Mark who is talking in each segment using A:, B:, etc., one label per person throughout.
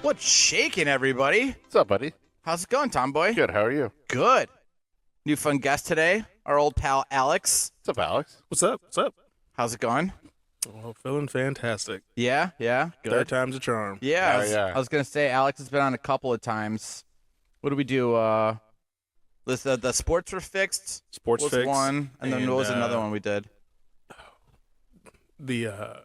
A: What's shaking, everybody?
B: What's up, buddy?
A: How's it going, Tomboy?
B: Good. How are you?
A: Good. New fun guest today, our old pal Alex.
B: What's up, Alex?
C: What's up? What's up?
A: How's it going?
C: Oh, feeling fantastic.
A: Yeah, good.
C: Third time's a charm.
A: Yeah,
B: Yeah.
A: I was gonna say Alex has been on a couple of times. What do we do? The sports were fixed.
C: Sports
A: was
C: fix.
A: one, and then what was another one we did?
C: The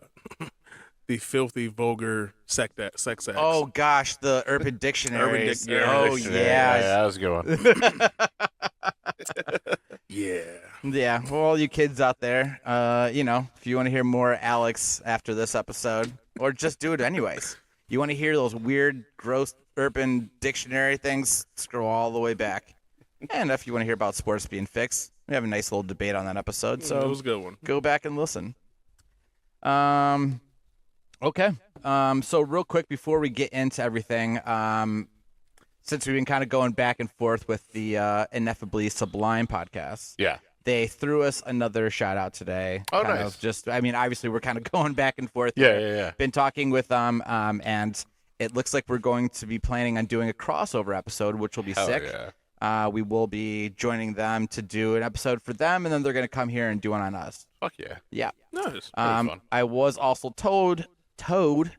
C: the filthy, vulgar sex acts.
A: Oh gosh, the Urban Dictionary.
C: Dictionary.
A: Yeah.
B: that was a good one.
C: Yeah.
A: For all you kids out there, if you want to hear more Alex after this episode, or just do it anyways. You want to hear those weird, gross Urban Dictionary things, scroll all the way back. And if you want to hear about sports being fixed, we have a nice little debate on that episode, so
C: That was a good one.
A: go back and listen. Okay. So real quick before we get into everything, since we've been kind of going back and forth with the Ineffably Sublime podcast,
B: Yeah.
A: they threw us another shout out today.
B: Oh,
A: kind
B: nice.
A: of just, obviously we're kind of going back and forth.
B: Yeah.
A: Been talking with them, and it looks like we're going to be planning on doing a crossover episode, which will be
B: Hell
A: sick.
B: yeah.
A: We will be joining them to do an episode for them, and then they're going to come here and do one on us.
B: Fuck yeah.
A: Yeah.
C: Nice.
B: fun.
A: I was also told
B: Toad.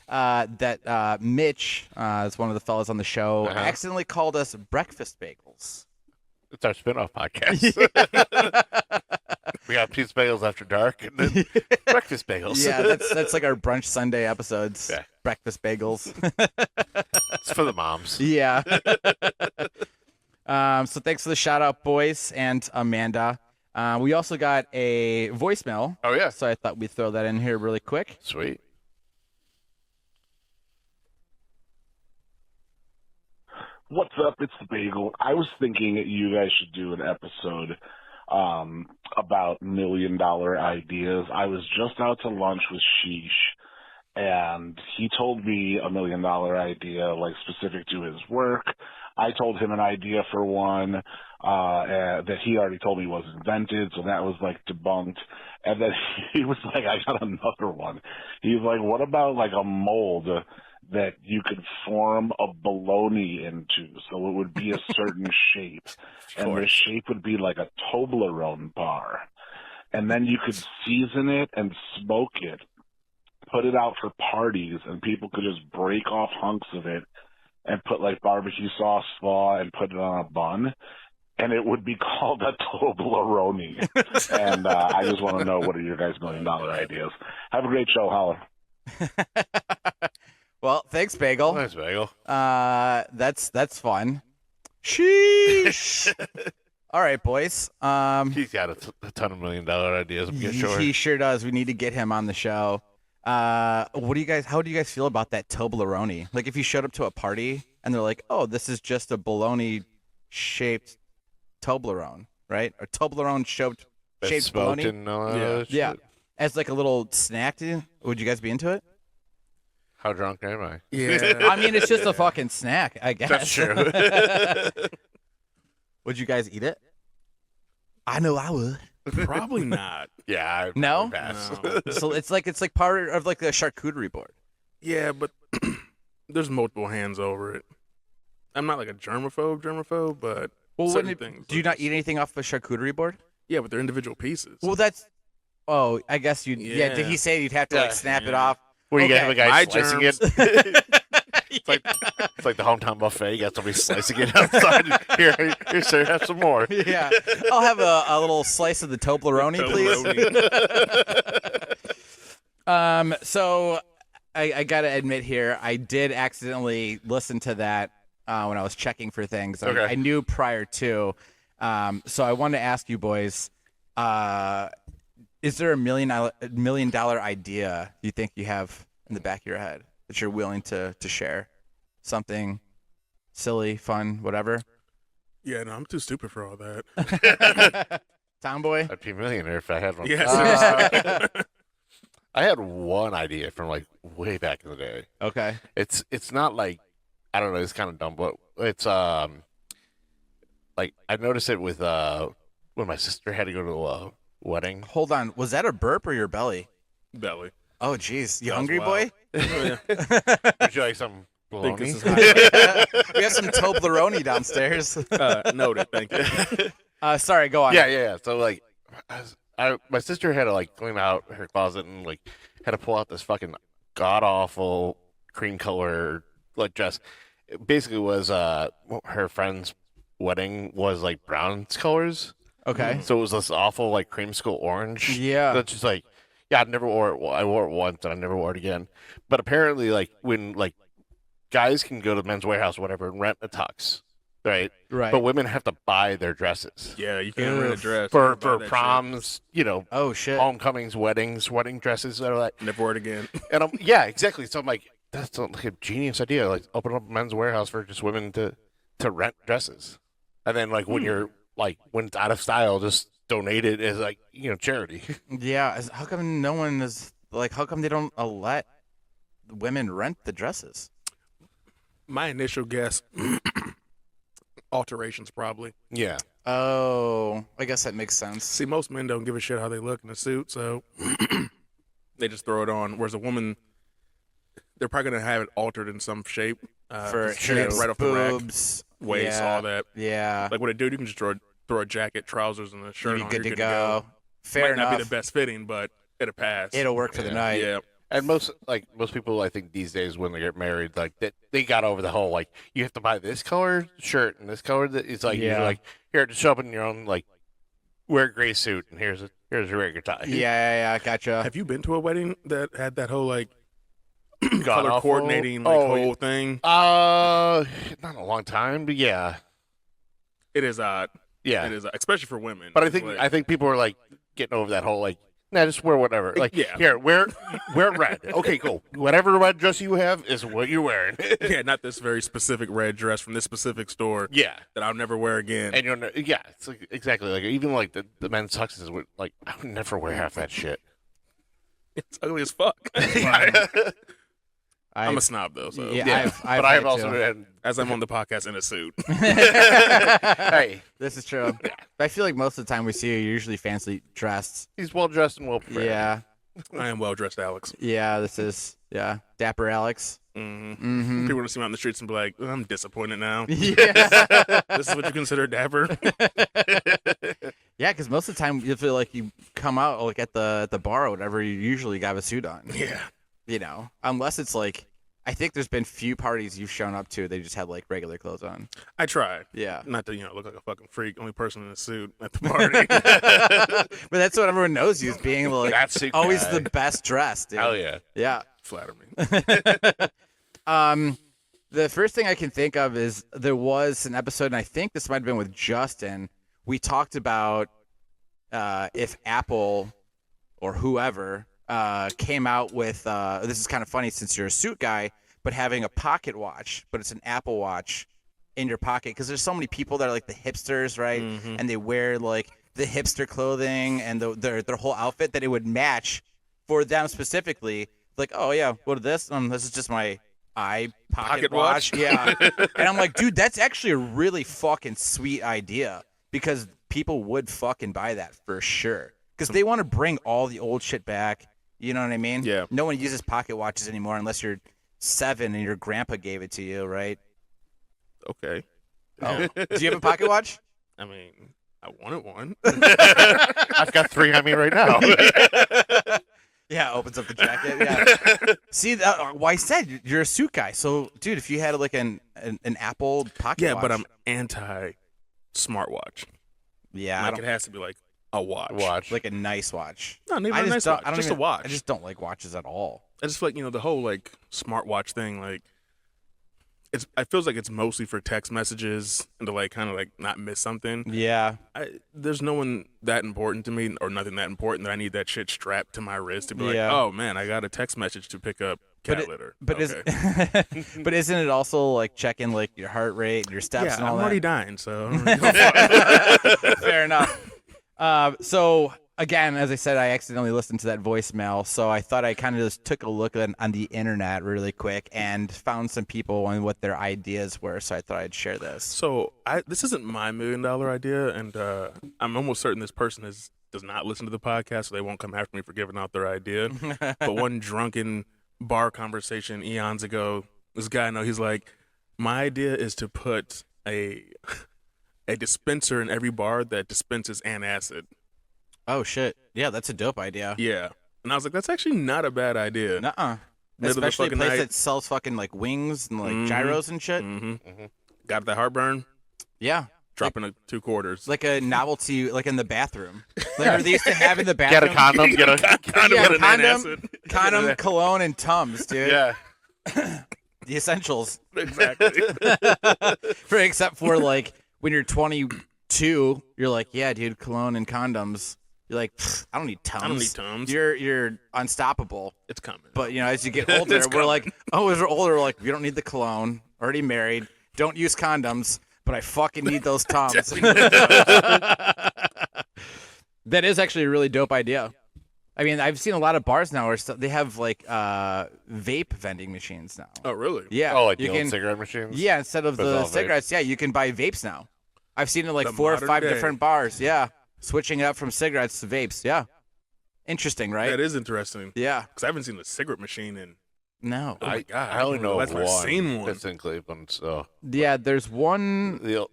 A: that Mitch is one of the fellas on the show,
B: Uh-huh.
A: accidentally called us breakfast bagels.
B: It's our spin-off podcast. We got pizza bagels after dark and then breakfast bagels.
A: Yeah, that's like our brunch Sunday episodes.
B: Yeah.
A: Breakfast bagels.
B: It's for the moms.
A: Yeah. So thanks for the shout out, boys and Amanda. We also got a voicemail.
B: Oh, yeah.
A: So I thought we'd throw that in here really quick.
B: Sweet.
D: What's up? It's the Bagel. I was thinking that you guys should do an episode about $1 million ideas. I was just out to lunch with Sheesh, and he told me $1 million idea, like specific to his work. I told him an idea for one that he already told me was invented, so that was like debunked. And then he was like, I got another one. He's like, what about like a mold that you could form a bologna into, so it would be a certain shape, and the shape would be like a Toblerone bar, and then you could season it and smoke it, put it out for parties, and people could just break off hunks of it and put like barbecue sauce, slaw, and put it on a bun, and it would be called a Toblerone. And I just want to know, what are your guys' $1 million ideas? Have a great show, Holler.
A: Well, thanks, Bagel.
B: Nice bagel.
A: That's fun. Sheesh. All right, boys.
B: He's got a ton of $1 million ideas, I'm sure.
A: He sure does. We need to get him on the show. How do you guys feel about that Toblerone? Like, if you showed up to a party and they're like, "Oh, this is just a bologna shaped Toblerone, right? Or Toblerone shaped
B: Smoked
A: bologna."
B: and all that other
A: Yeah.
B: shit.
A: As like a little snack, would you guys be into it?
B: How drunk am I?
C: Yeah.
A: I mean, it's just a fucking snack, I guess.
B: That's true.
A: Would you guys eat it? I know I would.
C: Probably not.
B: Yeah.
A: No?
B: Pass.
C: No.
A: So it's like part of like the charcuterie board.
C: Yeah, but there's multiple hands over it. I'm not like a germaphobe, but
A: Well,
C: certain
A: wouldn't
C: things.
A: do you not eat anything off the charcuterie board?
C: Yeah, but they're individual pieces.
A: Well, that's. Oh, I guess you. Yeah.
C: Yeah.
A: Did he say you'd have to like
B: Yeah.
A: snap it
C: Yeah.
A: off?
B: Where you
A: Okay.
B: have a guy
C: My
B: slicing
C: germs.
B: it. It's like the hometown buffet. You got somebody slicing it outside. Here, sir, have some more.
A: Yeah. I'll have a little slice of the Toblerone, please. So I gotta admit here, I did accidentally listen to that when I was checking for things.
B: Okay.
A: I knew prior to. So I wanted to ask you boys, is there $1 million idea you think you have in the back of your head that you're willing to share? Something silly, fun, whatever.
C: Yeah, no, I'm too stupid for all that.
A: Tomboy?
B: I'd be a millionaire if I had one.
C: Yes.
B: I had one idea from like way back in the day.
A: Okay.
B: It's not like, I don't know, it's kind of dumb, but it's like I noticed it with when my sister had to go to a wedding.
A: Hold on. Was that a burp or your belly?
C: Belly.
A: Oh, jeez. You
C: That was
A: hungry,
C: wild.
A: boy?
C: Oh,
B: Would you like some
C: Think this is
B: bologna?
A: We have some Toblerone downstairs.
C: Noted. Thank you.
A: Sorry, go on.
B: Yeah. So like, my sister had to like clean out her closet and like had to pull out this fucking god awful cream color like dress. It basically was her friend's wedding was like bronze colors,
A: Okay.
B: so it was this awful like creamsicle orange.
A: Yeah.
B: That's just like, yeah, I never wore it. Well, I wore it once and I never wore it again. But apparently, like when like guys can go to Men's Warehouse or whatever and rent a tux, right?
A: Right.
B: But women have to buy their dresses
C: Yeah, you can't rent a dress.
B: for
C: You can't buy that
B: proms,
A: Oh shit.
B: homecomings, weddings, wedding dresses, and all that.
C: shit. Never wear it again.
B: And yeah, exactly. So I'm like, that's like a genius idea. Like open up a Men's Warehouse for just women to rent dresses, and then like when you're like when it's out of style, just donate it as like charity.
A: Yeah. How come no one is like? How come they don't let women rent the dresses?
C: My initial guess, alterations probably.
B: Yeah.
A: Oh, I guess that makes sense.
C: See, most men don't give a shit how they look in a suit, so they just throw it on. Whereas a woman, they're probably gonna have it altered in some shape
A: For
C: just, you know,
A: hips,
C: right off the rack,
A: boobs,
C: waist,
A: yeah,
C: all that.
A: Yeah.
C: Like with a dude, you can just throw a jacket, trousers, and a shirt
A: You'd
C: on.
A: be good
C: you're
A: to go. Fair
C: Might
A: enough.
C: not be the best fitting, but it'll pass.
A: It'll work for the
B: Yeah.
A: night.
C: Yeah.
B: And most people, I think these days when they get married, like they got over the whole like you have to buy this color shirt and this color. It's like
A: Yeah.
B: you're like here just show up in your own like wear a gray suit and here's a regular tie.
A: Yeah, gotcha.
C: Have you been to a wedding that had that whole like
B: God
C: color
B: awful.
C: coordinating like whole thing?
B: Not a long time, but yeah,
C: It is odd.
B: yeah.
C: It is odd, especially for women.
B: But I
C: It's
B: think
C: like-
B: people are like getting over that whole like, nah, just wear whatever. Like,
C: Yeah.
B: here, wear red. Okay, cool. Whatever red dress you have is what you're wearing.
C: yeah, not this very specific red dress from this specific store
B: Yeah.
C: that I'll never wear again.
B: And yeah, it's like exactly like even like the men's tuxes would like I would never wear half that shit.
C: It's ugly as fuck. I'm a snob though, so
A: Yeah,
B: Yeah,
A: I've
B: but I've
A: had
B: also
A: to.
B: had.
C: as I'm on the podcast in a suit.
B: Hey,
A: This is true. I feel like most of the time we see you, you're usually fancy dressed.
B: he's well dressed and well prepared.
A: Yeah.
C: I am well dressed, Alex.
A: Yeah, this is, Dapper Alex.
C: Mm-hmm.
A: Mm-hmm.
C: People want to see me out in the streets and be like, I'm disappointed now.
A: Yeah.
C: This is what you consider dapper?
A: Yeah, because most of the time you feel like you come out like at the bar or whatever, you usually got a suit on.
C: Yeah.
A: Unless it's like, I think there's been few parties you've shown up to, they just had like regular clothes on.
C: I tried.
A: Yeah.
C: Not to, look like a fucking freak, only person in a suit at the party.
A: But that's what everyone knows you as being like
B: That suit
A: always
B: guy.
A: the best dressed. Dude.
B: Hell yeah.
A: Yeah.
C: Flatter me.
A: The first thing I can think of is there was an episode, and I think this might have been with Justin. We talked about if Apple or whoever came out with this is kind of funny since you're a suit guy, but having a pocket watch, but it's an Apple Watch in your pocket because there's so many people that are like the hipsters, right?
C: Mhm.
A: And they wear like the hipster clothing and their whole outfit that it would match for them specifically. Like, oh yeah, what is this? This is just my pocket watch.
C: watch?
A: Yeah. And I'm like, dude, that's actually a really fucking sweet idea because people would fucking buy that for sure because they want to bring all the old shit back. You know what I mean?
C: Yeah.
A: No one uses pocket watches anymore unless you're 7 and your grandpa gave it to you, right?
C: Okay.
A: Oh, do you have a pocket watch?
C: I mean, I wanted one.
B: I've got 3 on me right now.
A: Yeah, opens up the jacket. Yeah. See, well, I said you're a suit guy. So, dude, if you had like an Apple pocket
C: Yeah,
A: watch.
C: but I'm anti smartwatch.
A: Yeah, I
C: Like
A: don't
C: it has to be like a watch.
B: Watch.
A: like a nice watch.
C: No, maybe
A: I
C: a
A: just
C: nice
A: don't,
C: watch.
A: I don't
C: Just
A: even,
C: a watch.
A: I just don't like watches at all.
C: I just feel like the whole like smartwatch thing. Like, it feels like it's mostly for text messages and to like kind of like not miss something.
A: Yeah.
C: There's no one that important to me or nothing that important that I need that shit strapped to my wrist to be like,
A: Yeah.
C: oh man, I got a text message to pick up cat litter.
A: But
C: okay.
A: but isn't it also like checking like your heart rate, your steps,
C: yeah,
A: and all
C: I'm
A: that?
C: already dying, so I don't really give a fuck.
A: Fair enough. So again, as I said, I accidentally listened to that voicemail, so I thought I kind of just took a look on the internet really quick and found some people and what their ideas were. So I thought I'd share this.
C: So this isn't my $1 million idea, and I'm almost certain this person does not listen to the podcast, so they won't come after me for giving out their idea. But one drunken bar conversation eons ago. This guy, I know, he's like, my idea is to put a dispenser in every bar that dispenses antacid.
A: Oh shit. Yeah, that's a dope idea.
C: Yeah. And I was like, that's actually not a bad idea.
A: Nuh-uh.
C: Middle of the
A: Especially a
C: fucking
A: place
C: night.
A: that sells fucking like wings and like
C: Mhm.
A: gyros and shit.
C: Mm-hmm. Got the heartburn,
A: Yeah.
C: dropping a 2 quarters.
A: Like a novelty, like in the bathroom. Like they used to have in the
B: Get a
A: bathroom.
B: condom. Get a
A: Yeah,
C: Get an
A: condom,
C: antacid.
A: condom, cologne, and Tums, dude.
B: yeah.
A: The essentials.
C: Exactly.
A: Except for like when you're 22, you're like, yeah, dude, cologne and condoms. You're like, I don't need Tums.
C: I don't need Tums.
A: You're unstoppable.
C: It's coming.
A: But you know, as you get older,
C: It's
A: we're
C: coming.
A: like, oh, as we're older, we're like, we don't need the cologne. Already married. Don't use condoms. But I fucking need those Tums. That is actually a really dope idea. I mean, I've seen a lot of bars now where they have like vape vending machines now.
C: Oh, really?
A: Yeah.
B: Oh, like
A: you
B: the
A: can,
B: old cigarette machines?
A: Yeah, instead of
B: But it's
A: the
B: all vape.
A: cigarettes, yeah, you can buy vapes now. I've seen it like
C: The
A: 4 or
C: modern
A: 5
C: day.
A: different bars. Yeah. Switching up from cigarettes to vapes. Yeah. Interesting, right?
C: That is interesting.
A: Yeah.
C: Because I haven't seen a cigarette machine in.
A: No.
C: Oh my God.
B: I only know
C: That's
B: of
C: why I've
B: one
C: seen one.
B: that's in Cleveland. So
A: Yeah, there's one.
B: the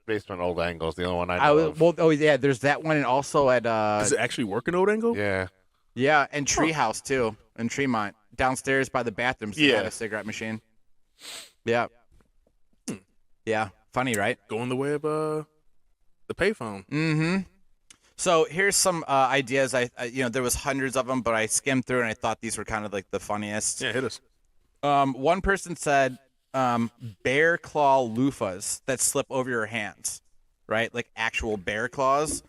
B: basement old angles, the only one I
A: I
B: know
A: was,
B: of.
A: well, oh yeah, there's that one, and also at
C: Does it actually work in Old Angle?
B: Yeah.
A: yeah, and Treehouse too, in Tremont, downstairs by the bathrooms. They
B: Yeah.
A: got a cigarette machine. Yeah. Yeah. Funny, right?
C: Going the way of the payphone.
A: Mm-hmm. So here's some ideas. I there was hundreds of them, but I skimmed through and I thought these were kind of like the funniest.
C: Yeah, hit us.
A: One person said bear claw loofahs that slip over your hands, right? Like actual bear claws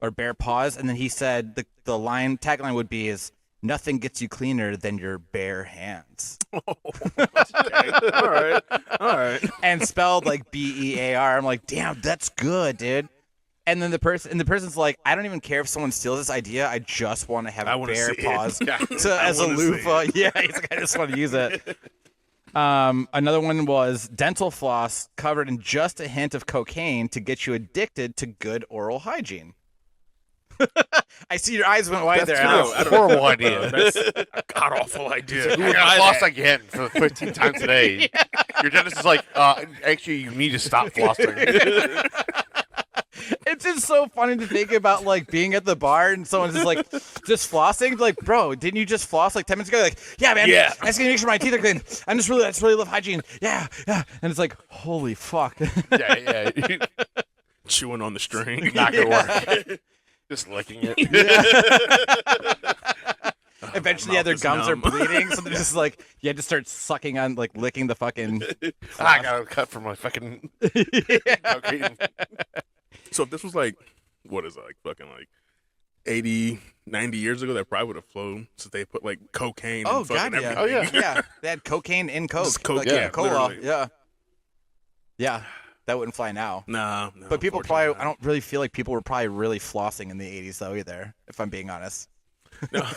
A: or bear paws. And then he said the tagline would be is nothing gets you cleaner than your bare hands.
C: Okay. All right. All right.
A: And spelled like BEAR. I'm like, damn, that's good, dude. And then the person's like, I don't even care if someone steals this idea. I just want to have
C: I wanna
A: bear
C: see it.
A: paws
C: Yeah.
A: as a
C: wanna see
A: loofah. Yeah, he's like, I just want to use it. Another one was dental floss covered in just a hint of cocaine to get you addicted to good oral hygiene. I see your eyes went wide there, Alex.
B: a horrible idea.
C: That's a god awful idea. Who
B: I
C: would
B: got
C: buy
B: flossed
C: that?
B: again for the 15th time today. Your dentist is like, actually, you need to stop flossing.
A: It's just so funny to think about like being at the bar and someone's just like just flossing. Like, bro, didn't you just floss like 10 minutes ago? Like, yeah, man.
C: Yeah.
A: I just gotta make sure my teeth are clean. I just really love hygiene. Yeah, yeah. And it's like, holy fuck.
B: yeah.
C: Chewing on the string.
B: Not gonna work. Just licking it.
A: Eventually,
C: My
A: yeah, their
C: mouth is
A: gums are
C: numb.
A: bleeding, so they're just like, you had to start sucking on, like, licking the fucking.
B: I got a cut from my fucking cocaine.
C: So if this was like, what is it, like fucking like 80, 90 years ago, that probably would have flown since they put like cocaine
A: Oh
C: and fucking
A: god, yeah.
C: everything.
B: Oh, yeah.
A: Yeah, they had cocaine in Coke.
C: Just Coke,
A: like,
C: yeah,
A: cola.
C: literally.
A: Yeah, yeah, that wouldn't fly now.
C: No,
A: But people probably,
C: unfortunately
A: I don't really feel like people were probably really flossing in the 80s though either, if I'm being honest.
C: not.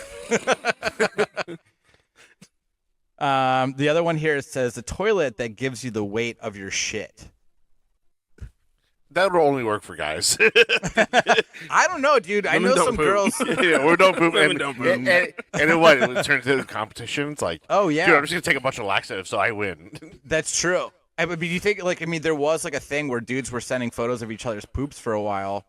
A: The other one here says the toilet that gives you the weight of your shit.
B: That would only work for guys.
A: I don't know, dude. I
C: Women
A: know
C: don't
A: some
C: poop.
A: girls.
B: Yeah, we don't poop.
C: Women
B: And,
C: don't poop.
B: and then what? It turns into a competition. It's like,
A: Oh yeah,
B: dude, I'm just gonna take a bunch of laxatives so I win.
A: that's true. I mean, you think like there was like a thing where dudes were sending photos of each other's poops for a while.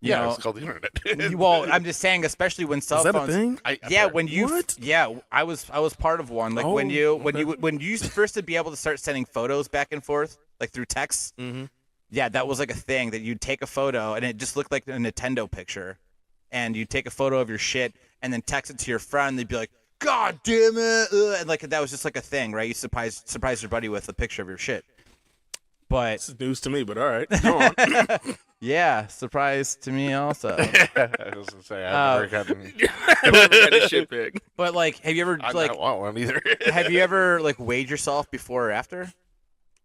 A: You
B: Yeah,
A: know?
B: it's called the internet.
A: Well, I'm just saying, especially when cell
C: Is that a
A: phones.
C: thing?
A: Yeah, when you
C: What?
A: yeah, I was part of one. Like
C: Oh,
A: when you first to be able to start sending photos back and forth, like through text.
C: Mm-hmm.
A: Yeah, that was like a thing that you'd take a photo and it just looked like a Nintendo picture, and you'd take a photo of your shit and then text it to your friend. They'd be like, "God damn it!" And like that was just like a thing, right? You surprise your buddy with a picture of your shit. But
C: This is news to me, but all right. Go on.
A: yeah, surprise to me also.
B: I was gonna say, I've never gotten.
C: I've never had a shit pic.
A: But like, have you ever
B: I
A: like
B: don't want one either.
A: have you ever like weighed yourself before or after?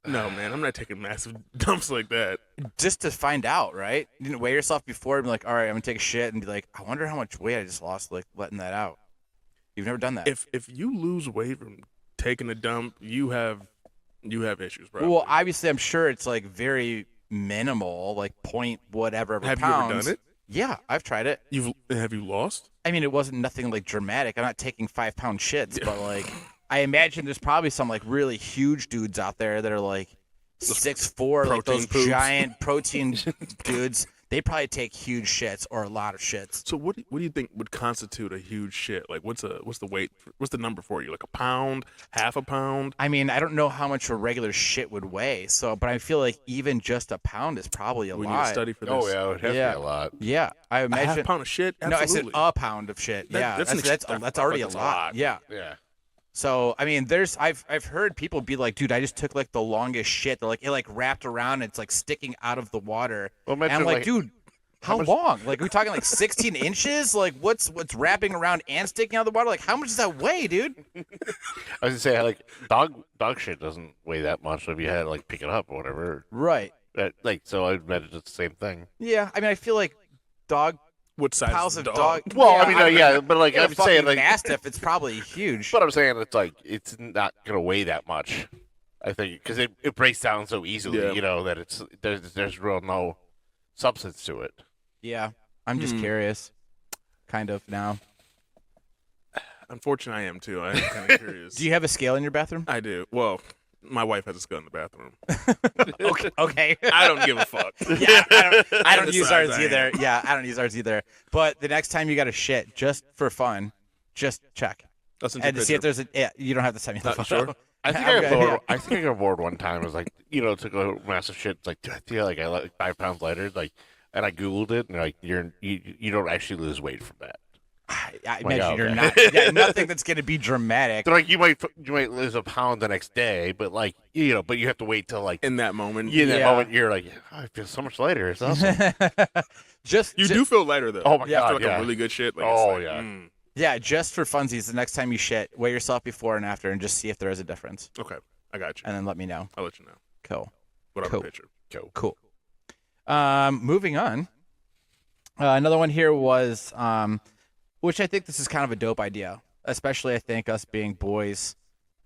C: No, man, I'm not taking massive dumps like that.
A: Just to find out, right? You didn't weigh yourself before and be like, all right, I'm gonna take a shit and be like, I wonder how much weight I just lost, like letting that out. You've never done that.
C: If you lose weight from taking a dump, you have issues, bro.
A: Well, obviously, I'm sure it's like very minimal, like point whatever
C: Have you
A: pounds.
C: ever done it?
A: Yeah, I've tried it.
C: Have you lost?
A: I mean, it wasn't nothing like dramatic. I'm not taking 5-pound shits, but like I imagine there's probably some like really huge dudes out there that are like 6'4", like those
C: poops.
A: giant protein dudes. They probably take huge shits or a lot of shits.
C: So what do you think would constitute a huge shit? Like what's the weight? What's the number for you? Like a pound, half a pound?
A: I mean, I don't know how much a regular shit would weigh, but I feel like even just a pound is probably a
C: We
A: lot.
C: need a study for this.
B: Oh yeah, it would have to be a lot.
A: Yeah, I
C: A
A: imagine.
C: half a pound of shit?
A: No, I said
C: Absolutely.
A: a pound of shit. That's already a lot. Yeah.
B: Yeah.
A: So I mean, I've heard people be like, dude, I just took like the longest shit. They're like, it like wrapped around. And it's like sticking out of the water.
B: Well,
A: and I'm
B: imagine,
A: like, dude, how long? Like, are we talking like 16 inches? Like, what's wrapping around and sticking out of the water? Like, how much does that weigh, dude?
B: I was gonna say like dog shit doesn't weigh that much if you had to like pick it up or whatever.
A: Right.
B: So I imagine it's the same thing.
A: Yeah. I mean, I feel like dog
C: What size
A: piles
C: is
A: of
C: the
A: dog.
B: Well, I mean, yeah, but like
A: I'm
B: I'm saying, like
A: mastiff. It's probably huge.
B: But I'm saying it's like it's not gonna weigh that much. I think because it breaks down so easily,
C: Yeah.
B: you know, that there's real no substance to it.
A: Yeah. I'm just curious. Kind of now.
C: Unfortunately, I am too. I'm kind of curious.
A: Do you have a scale in your bathroom?
C: I do. Well, my wife has a scale in the bathroom.
A: Okay.
C: I don't give a fuck.
A: Yeah, I don't use
C: Besides,
A: ours
C: I am.
A: either. Yeah, I don't use ours either. But the next time you got to shit, just for fun, just check
C: I'll send you a
A: and to see if
C: picture.
A: there's a. Yeah, you don't have to send me the
C: Not
A: photo.
C: sure?
B: I think
A: I'm
B: I got
A: good,
B: bored.
A: yeah.
B: I think I got bored one time. It was like took a massive shit. It's like, dude, I feel like I like 5 pounds lighter. Like, and I googled it, and like you don't actually lose weight from that.
A: I
B: My
A: imagine
B: God,
A: you're
B: okay.
A: not. Yeah, nothing that's going to be dramatic.
B: They're like you might lose a pound the next day, but like but you have to wait till like
C: In that moment,
B: in that
A: Yeah.
B: moment you're like, oh, I feel so much lighter. It's awesome.
C: you do feel lighter though.
B: Oh my
C: You have
B: God,
C: like
B: yeah.
C: a really good shit. Like,
B: Oh,
C: it's like,
B: yeah.
A: Yeah, just for funsies. The next time you shit, weigh yourself before and after, and just see if there is a difference,
C: Okay, I got you.
A: and then let me know.
C: I'll let you know.
A: Cool.
C: What
A: Cool.
C: other picture?
A: Cool. Moving on. Another one here was, which I think this is kind of a dope idea, especially I think us being boys.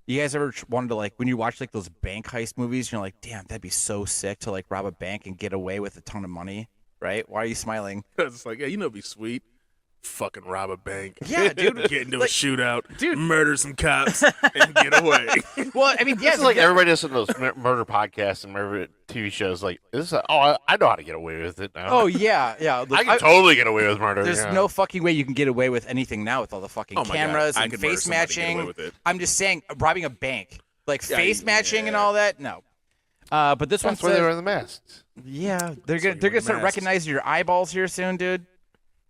A: You guys ever wanted to like when you watch like those bank heist movies? You're like, damn, that'd be so sick to like rob a bank and get away with a ton of money, right? Why are you smiling?
C: It's like, yeah, it'd be sweet. Fucking rob a bank.
A: Yeah, dude.
C: Get into
A: Like,
C: a shootout.
A: dude.
C: Murder some cops and get away.
A: Well, I mean,
B: This
A: yes,
B: is like everybody does in those murder podcasts and murder TV shows. Like, I know how to get away with it now.
A: Oh yeah, yeah. Look,
B: I can totally get away with murder.
A: There's
B: yeah.
A: no fucking way you can get away with anything now with all the fucking
C: Oh my God,
A: cameras
C: I
A: and
C: could murder
A: face
C: somebody and get away
A: matching.
C: with it.
A: I'm just saying, robbing a bank, like
C: Yeah,
A: face matching and
C: yeah.
A: all that. No. But this
B: That's
A: one
B: why
A: says,
B: they wear the masks.
A: yeah, they're
C: why
A: gonna
C: you
A: they're
C: wear
A: gonna start
C: masks.
A: recognizing your eyeballs here soon, dude.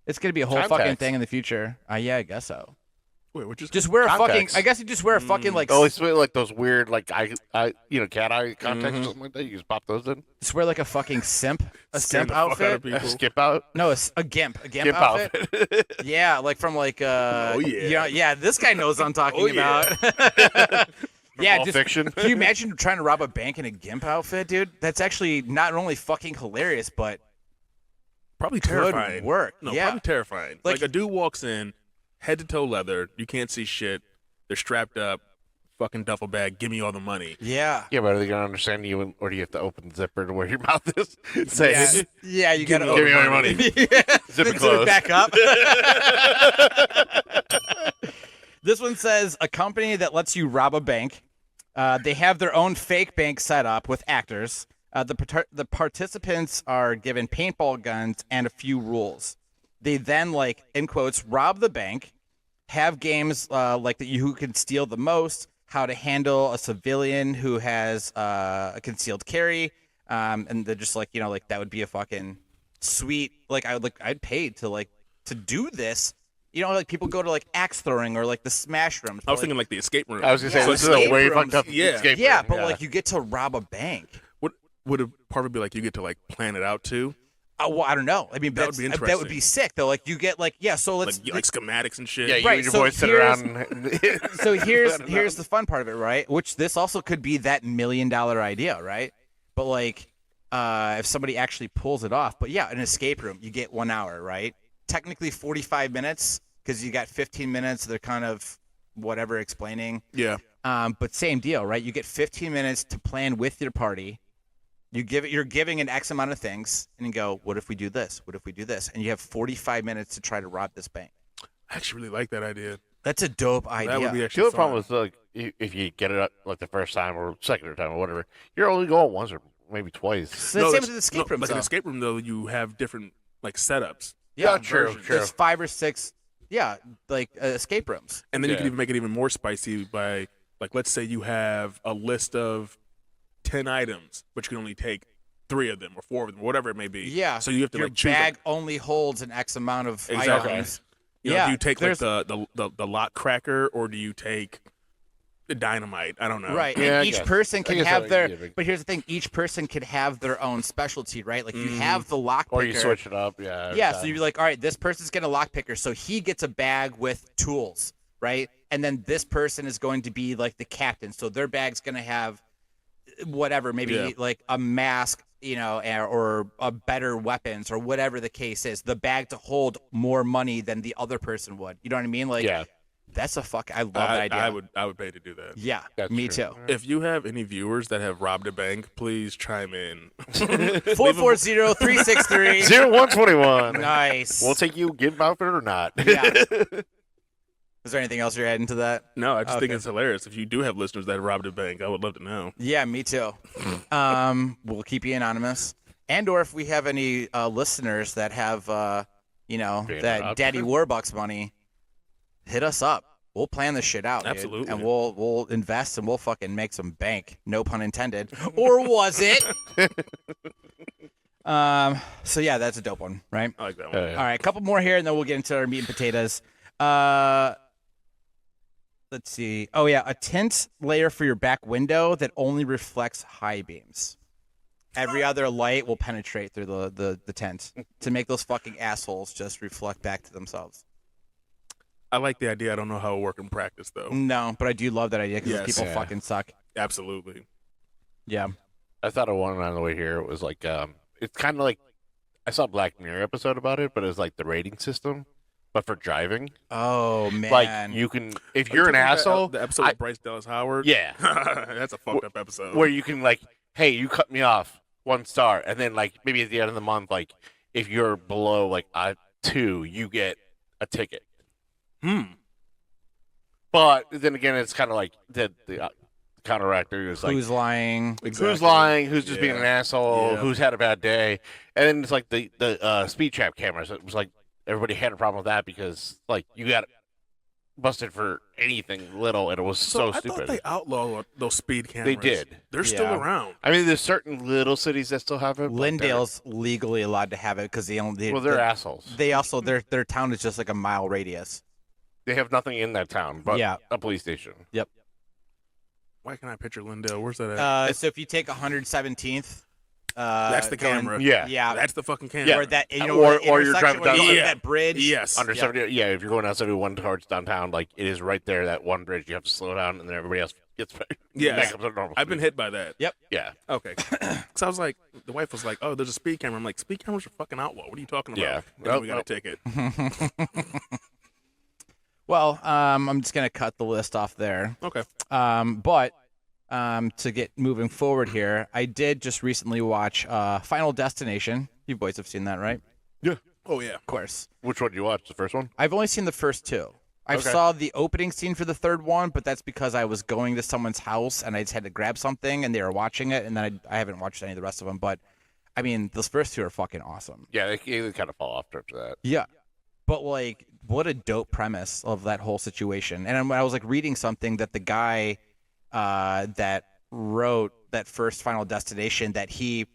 A: It's gonna be a whole fucking
B: Contacts.
A: thing in the future. Yeah, I guess so.
C: Wait, which is
A: Just wear a fucking.
B: Contacts.
A: I guess you just wear a fucking like.
B: Oh, it's like those weird, like cat eye contacts or something like that. You just pop those in.
A: Just wear like a fucking simp, a
C: scaring
A: simp
C: the fuck out of
A: outfit.
C: people.
B: Skip out.
A: No, a gimp
B: Skip
A: outfit.
B: outfit.
A: Yeah, like from like
C: Oh, yeah.
A: yeah. This guy knows what I'm talking
C: Oh, yeah.
A: about. Yeah,
B: Pulp
A: just
B: Fiction.
A: can you imagine trying to rob a bank in a gimp outfit, dude? That's actually not only fucking hilarious, but
C: probably
A: could
C: terrifying.
A: work.
C: No,
A: Yeah.
C: probably terrifying.
A: Like-
C: Like a dude walks in, head to toe leather. You can't see shit. They're strapped up. Fucking duffel bag. Give me all the money.
A: yeah.
B: Yeah, but are they gonna understand you, or do you have to open the zipper to where your mouth is? Say,
A: Yeah, yeah, you gotta
C: me
B: give me all your
A: open
B: money.
A: Yeah.
B: Zip
A: Then
B: it closed.
A: back up. This one says a company that lets you rob a bank. They have their own fake bank set up with actors. The participants are given paintball guns and a few rules. They then, like in quotes, rob the bank. Have games like that who can steal the most, how to handle a civilian who has a concealed carry, and they're just like like that would be a fucking sweet I'd pay to do this. Like people go to like axe throwing or like the smash rooms.
C: I was thinking like the escape room.
B: I was gonna say
A: Yeah,
B: this is
A: escape
B: a way
A: rooms.
B: fucked up.
C: Yeah.
B: escape
A: yeah,
B: room,
A: but like you get to rob a bank.
C: What would a part of it be like? You get to like plan it out too,
A: Well, I don't know. I mean,
C: That would
A: that
C: be
A: would be sick though. Like you get So let's
C: like schematics and shit.
B: yeah, you
A: Right,
B: and your
A: so
B: boys sit
A: here's-
B: around.
A: so here's the fun part of it, right? Which this also could be that $1 million idea, right? But like, if somebody actually pulls it off, but yeah, an escape room, you get 1 hour, right? Technically 45 minutes because you got 15 minutes. They're kind of whatever explaining.
C: Yeah.
A: But same deal, right? You get 15 minutes to plan with your party. You're giving an X amount of things, and you go, what if we do this? What if we do this? And you have 45 minutes to try to rob this bank.
C: I actually really like that idea.
A: That's a dope idea.
C: That would be
B: The
C: actually
B: other
C: fun.
B: problem is like if you get it like the first time or second time or whatever, you're only going once or maybe twice.
A: So the same with the escape rooms,
C: Like an
A: though.
C: escape room, though, you have different like setups,
B: Yeah, true,
C: versions.
B: true.
A: There's 5 or 6, like escape rooms.
C: and then you
B: Yeah.
C: can even make it even more spicy by like, let's say you have a list of 10 items, but you can only take 3 of them or 4 of them, whatever it may be.
A: Yeah.
C: So you have to
A: Your
C: like choose.
A: bag only holds an X amount of
C: Exactly.
A: items.
C: You know,
A: Yeah,
C: do you take like
A: there's-
C: the lock cracker, or do you take the dynamite? I don't know.
A: Right.
B: Yeah, I
A: And each
B: guess.
A: person
B: I
A: can
B: guess
A: have
B: that
A: their.
B: would be a big-
A: But here's the thing: each person could have their own specialty, right? Like you have the lock
B: Or
A: picker.
B: you switch it up, yeah. every
A: Yeah.
B: time.
A: So you're like, all right, this person's getting a lock picker, so he gets a bag with tools, right? And then this person is going to be like the captain, so their bag's going to have whatever, maybe
C: Yeah.
A: like a mask, or a better weapons or whatever the case is. The bag to hold more money than the other person would. You know what I mean? Like,
B: yeah,
A: that's I love that idea.
C: I would pay to do that.
A: Yeah,
B: That's
A: me
B: true.
A: too.
C: If you have any viewers that have robbed a bank, please chime in.
A: 440-363.
B: 0121.
A: Nice.
B: We'll take you, get outfit or not.
A: Yeah. Is there anything else you're adding to that?
C: No, I just think
A: Okay.
C: it's hilarious. If you do have listeners that have robbed a bank, I would love to know.
A: Yeah, me too. We'll keep you anonymous. And or if we have any listeners that have,
B: Being
A: that
B: robbed.
A: Daddy Warbucks money, hit us up. We'll plan this shit out, dude.
C: Absolutely.
A: And we'll invest and we'll fucking make some bank. No pun intended. Or was it? So yeah, that's a dope one, right?
C: I like that one.
A: All right, a couple more here, and then we'll get into our meat and potatoes. Let's see. Oh yeah, a tint layer for your back window that only reflects high beams. Every other light will penetrate through the tent to make those fucking assholes just reflect back to themselves.
C: I like the idea. I don't know how it will work in practice, though.
A: No, but I do love that idea because
C: Yes.
A: people
B: Yeah.
A: fucking suck.
C: Absolutely.
A: Yeah.
B: I thought of one on the way here. It was like, it's kind of like, I saw a Black Mirror episode about it, but it's like the rating system, but for driving.
A: Oh man.
B: Like you can, if
C: Are
B: you're
C: you
B: an
C: talking about
B: asshole,
C: the episode with Bryce Dallas Howard.
B: yeah,
C: That's a fucked up episode.
B: where you can like, hey, you cut me off 1 star, and then like maybe at the end of the month, like if you're below like a 2, you get a ticket. But then again, it's kind of like the counteractor is like
A: who's lying?
C: Exactly.
B: who's lying, who's just being
C: Yeah.
B: an asshole,
C: Yeah.
B: who's had a bad day, and then it's like the speed trap cameras. It was like everybody had a problem with that because like you got busted for anything little, and it was so
C: I thought
B: stupid.
C: they outlawed those speed cameras.
B: did.
C: They're still
A: Yeah.
C: around.
B: I mean, there's certain little cities that still have it. but
A: Lindale's legally allowed to have it because they only
B: they're assholes.
A: they also their town is just like a mile radius.
B: They have nothing in that town but
A: Yeah.
B: a police station.
C: Why can't I picture Lindale? Where's that at?
A: So if you take 117th,
C: That's the
A: going-
C: camera.
B: Yeah.
A: Yeah,
C: That's the fucking camera.
B: Yeah.
A: or that
B: Or-
A: where the
B: or you're
A: intersection
B: driving
A: where you
B: down-
A: go to
C: Yeah.
A: that bridge.
C: Yes.
B: Under
A: Yeah.
B: 70, yeah. If you're going down 71 towards downtown, like it is right there, that one bridge. You have to slow down, and then everybody else gets back,
C: Yes.
B: back up to normal.
C: I've been
B: speed.
C: hit by that.
A: Yep.
B: Yeah,
C: Okay. So I was like, the wife was like, "Oh, there's a speed camera." I'm like, "Speed cameras are fucking outlaw. What are you talking about?"
B: Yeah.
C: And then
B: Nope,
C: we got
B: nope.
C: a ticket.
A: Well, I'm just gonna cut the list off there.
C: Okay.
A: But to get moving forward here, I did just recently watch Final Destination. You boys have seen that, right?
C: Oh yeah.
A: Of course.
B: which one did you watch? The first one?
A: I've only seen the first 2. I
B: Okay.
A: saw the opening scene for the third one, but that's because I was going to someone's house and I just had to grab something and they were watching it, and then I haven't watched any of the rest of them. But I mean, those first 2 are fucking awesome.
B: Yeah, they kind of fall off after that.
A: Yeah. But like, what a dope premise of that whole situation. And I was like reading something that the guy that wrote that first Final Destination, that he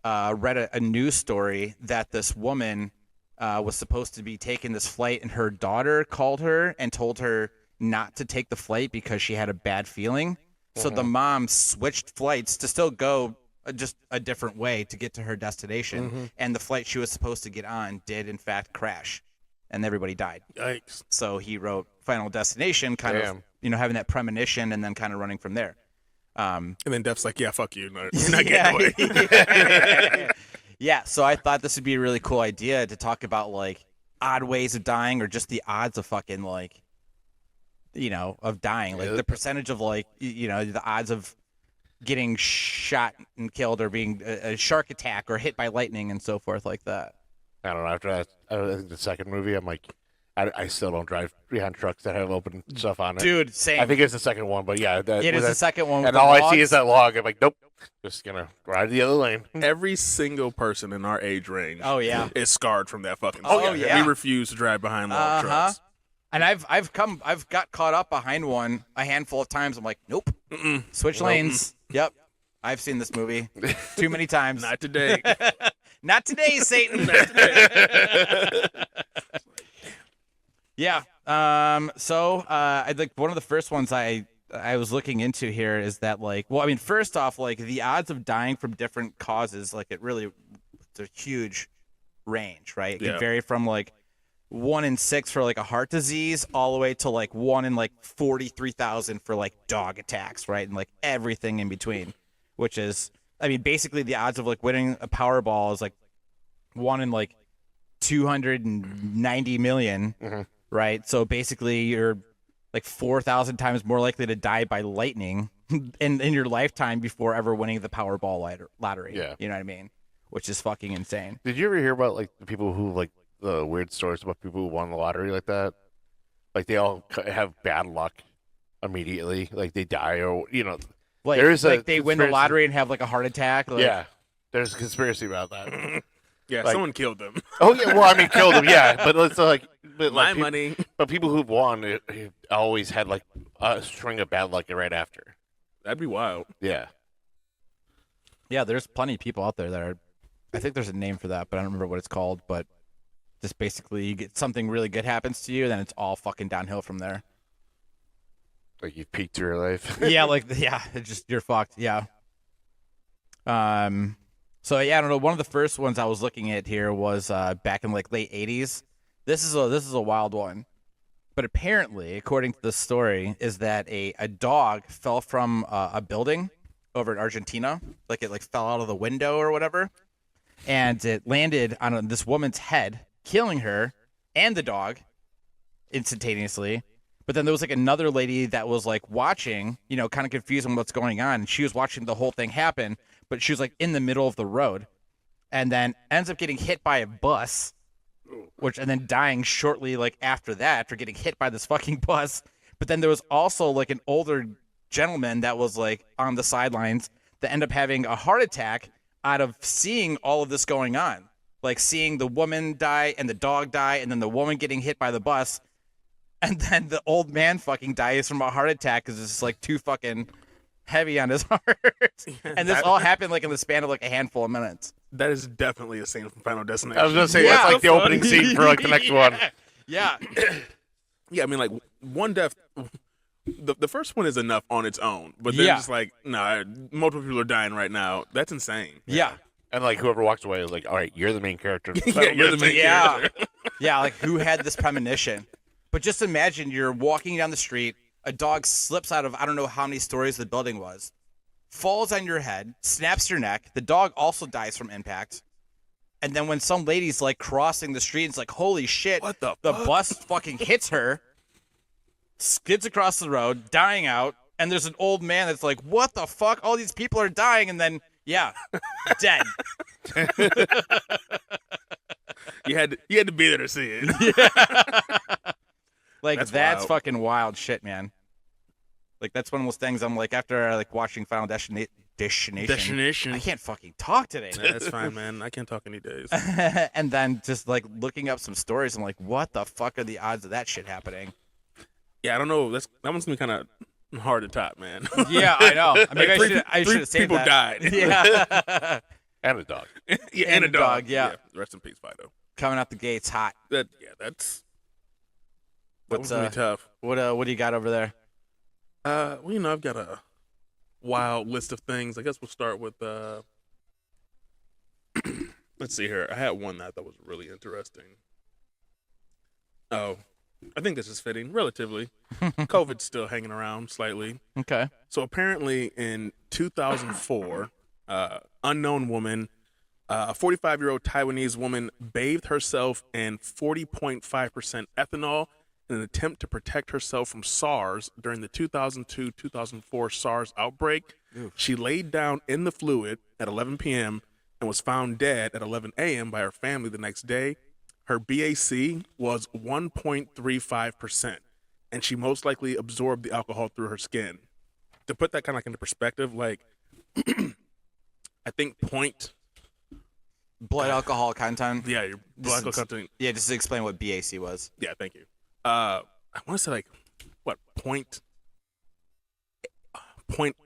A: read a news story that this woman was supposed to be taking this flight, and her daughter called her and told her not to take the flight because she had a bad feeling. So the mom switched flights to still go just a different way to get to her destination. And the flight she was supposed to get on did in fact crash, and everybody died.
C: Yikes.
A: So he wrote Final Destination, kind of,
B: Damn.
A: having that premonition and then kind of running from there.
C: And then Def's like, "Yeah, fuck you. No, you're not getting away."
A: Yeah, so I thought this would be a really cool idea to talk about like odd ways of dying, or just the odds of fucking like, of dying, like
B: Yeah.
A: the percentage of like, the odds of getting shot and killed, or being a shark attack or hit by lightning and so forth like that.
B: I don't know. After that, I think the second movie, I'm like, I still don't drive behind trucks that have open stuff on it.
A: Dude, same.
B: I think it's the second one, but yeah,
A: it is the second one. With
B: and
A: the
B: all I
A: logs.
B: see is that log. I'm like, nope, just gonna ride the other lane.
C: Every single person in our age range
A: Oh yeah.
C: is scarred from that fucking
A: Oh,
C: shit.
A: yeah.
C: We refuse to drive behind log trucks.
A: And I've got caught up behind one a handful of times. I'm like, nope. Switch lanes. Yep. I've seen this movie too many times.
C: Not today.
A: Not today, Satan. Yeah. So I think one of the first ones I was looking into here is that, like, well, I mean, first off, like, the odds of dying from different causes, like, it's a huge range, right? It can
C: Yeah.
A: vary from like 1 in 6 for like a heart disease, all the way to like 1 in like 43,000 for like dog attacks, right? And like everything in between, which is, I mean, basically the odds of like winning a Powerball is like 1 in like 290 million, right? So basically you're like 4,000 times more likely to die by lightning in your lifetime before ever winning the Powerball lottery.
B: Yeah.
A: You know what I mean? Which is fucking insane.
B: Did you ever hear about like the people who like the weird stories about people who won the lottery like that? Like they all have bad luck immediately, like they die or
A: Like,
B: There is a
A: like they win the
B: conspiracy.
A: lottery and have like a heart attack. Like,
B: yeah. There's a conspiracy about that.
C: Yeah,
B: Like-
C: someone killed them.
B: Oh yeah, well I mean killed them, yeah, but it's like
C: My money.
B: But people who've won it always had like a string of bad luck right after.
C: That'd be wild.
B: Yeah.
A: Yeah, there's plenty of people out there that are. I think there's a name for that, but I don't remember what it's called. But just basically, you get something really good happens to you, then it's all fucking downhill from there.
B: Like you've peaked through your life.
A: Yeah, it's just you're fucked. Yeah. So yeah, I don't know. One of the first ones I was looking at here was back in like late '80s. This is a wild one, but apparently, according to the story, is that a dog fell from a building over in Argentina, like it like fell out of the window or whatever, and it landed on this woman's head, killing her and the dog instantaneously. But then there was like another lady that was like watching, kind of confused on what's going on. And she was watching the whole thing happen, but she was like in the middle of the road and then ends up getting hit by a bus, and then dying shortly like after that after getting hit by this fucking bus. But then there was also like an older gentleman that was like on the sidelines that ended up having a heart attack out of seeing all of this going on. Like seeing the woman die and the dog die and then the woman getting hit by the bus. And then the old man fucking dies from a heart attack because it's like too fucking heavy on his heart. And this all happened like in the span of like a handful of minutes.
C: That is definitely a scene from Final Destination.
B: I was gonna say
A: Yeah.
B: that's like the opening scene for like the next one.
A: Yeah.
C: Yeah, I mean, like, one death. The first one is enough on its own, but then
A: Yeah.
C: just like, nah, multiple people are dying right now. That's insane.
A: Yeah.
B: And like whoever walks away is like, all right, you're the main character.
C: Yeah, you're the main
A: Yeah.
C: character.
A: Yeah, like who had this premonition? But just imagine you're walking down the street, a dog slips out of I don't know how many stories the building was, falls on your head, snaps your neck. The dog also dies from impact. And then when some lady's like crossing the street, it's like, holy shit,
C: What the
A: the
C: fuck?
A: bus fucking hits her, skids across the road, dying out, and there's an old man that's like, what the fuck? All these people are dying, and then, yeah, dead.
C: You had to be there to see it.
A: Like,
C: That's
A: that's
C: wild.
A: fucking wild shit, man. Like, that's one of those things I'm like, after like watching Final Destination. I can't fucking talk today.
C: Nah, that's fine, man. I can't talk any days.
A: And then just like looking up some stories, I'm like, what the fuck are the odds of that shit happening?
C: Yeah, I don't know. That one's gonna be kind of hard to top, man.
A: Yeah, I know. Maybe
C: Like,
A: I should have saved
C: people
A: that.
C: died.
A: Yeah.
B: And a dog.
C: Yeah,
A: And a dog, yeah.
C: Rest in peace, Fido.
A: Coming out the gates hot.
C: That's that
A: What's
C: was really tough.
A: what do you got over there?
C: Well, I've got a wild list of things. I guess we'll start with let's see here. I had one that I thought was really interesting. Oh, I think this is fitting, relatively. COVID's still hanging around slightly.
A: Okay.
C: So apparently in 2004, unknown woman, a 45-year-old Taiwanese woman bathed herself in 40.5% ethanol in an attempt to protect herself from SARS during the 2002-2004 SARS outbreak. She laid down in the fluid at 11 p.m. and was found dead at 11 a.m. by her family the next day. her BAC was 1.35%, and she most likely absorbed the alcohol through her skin. To put that kind of like into perspective, like I think
A: Blood alcohol content.
C: yeah, your blood alcohol content.
A: Yeah, just to explain what BAC was.
C: Yeah, thank you. I want to say like what point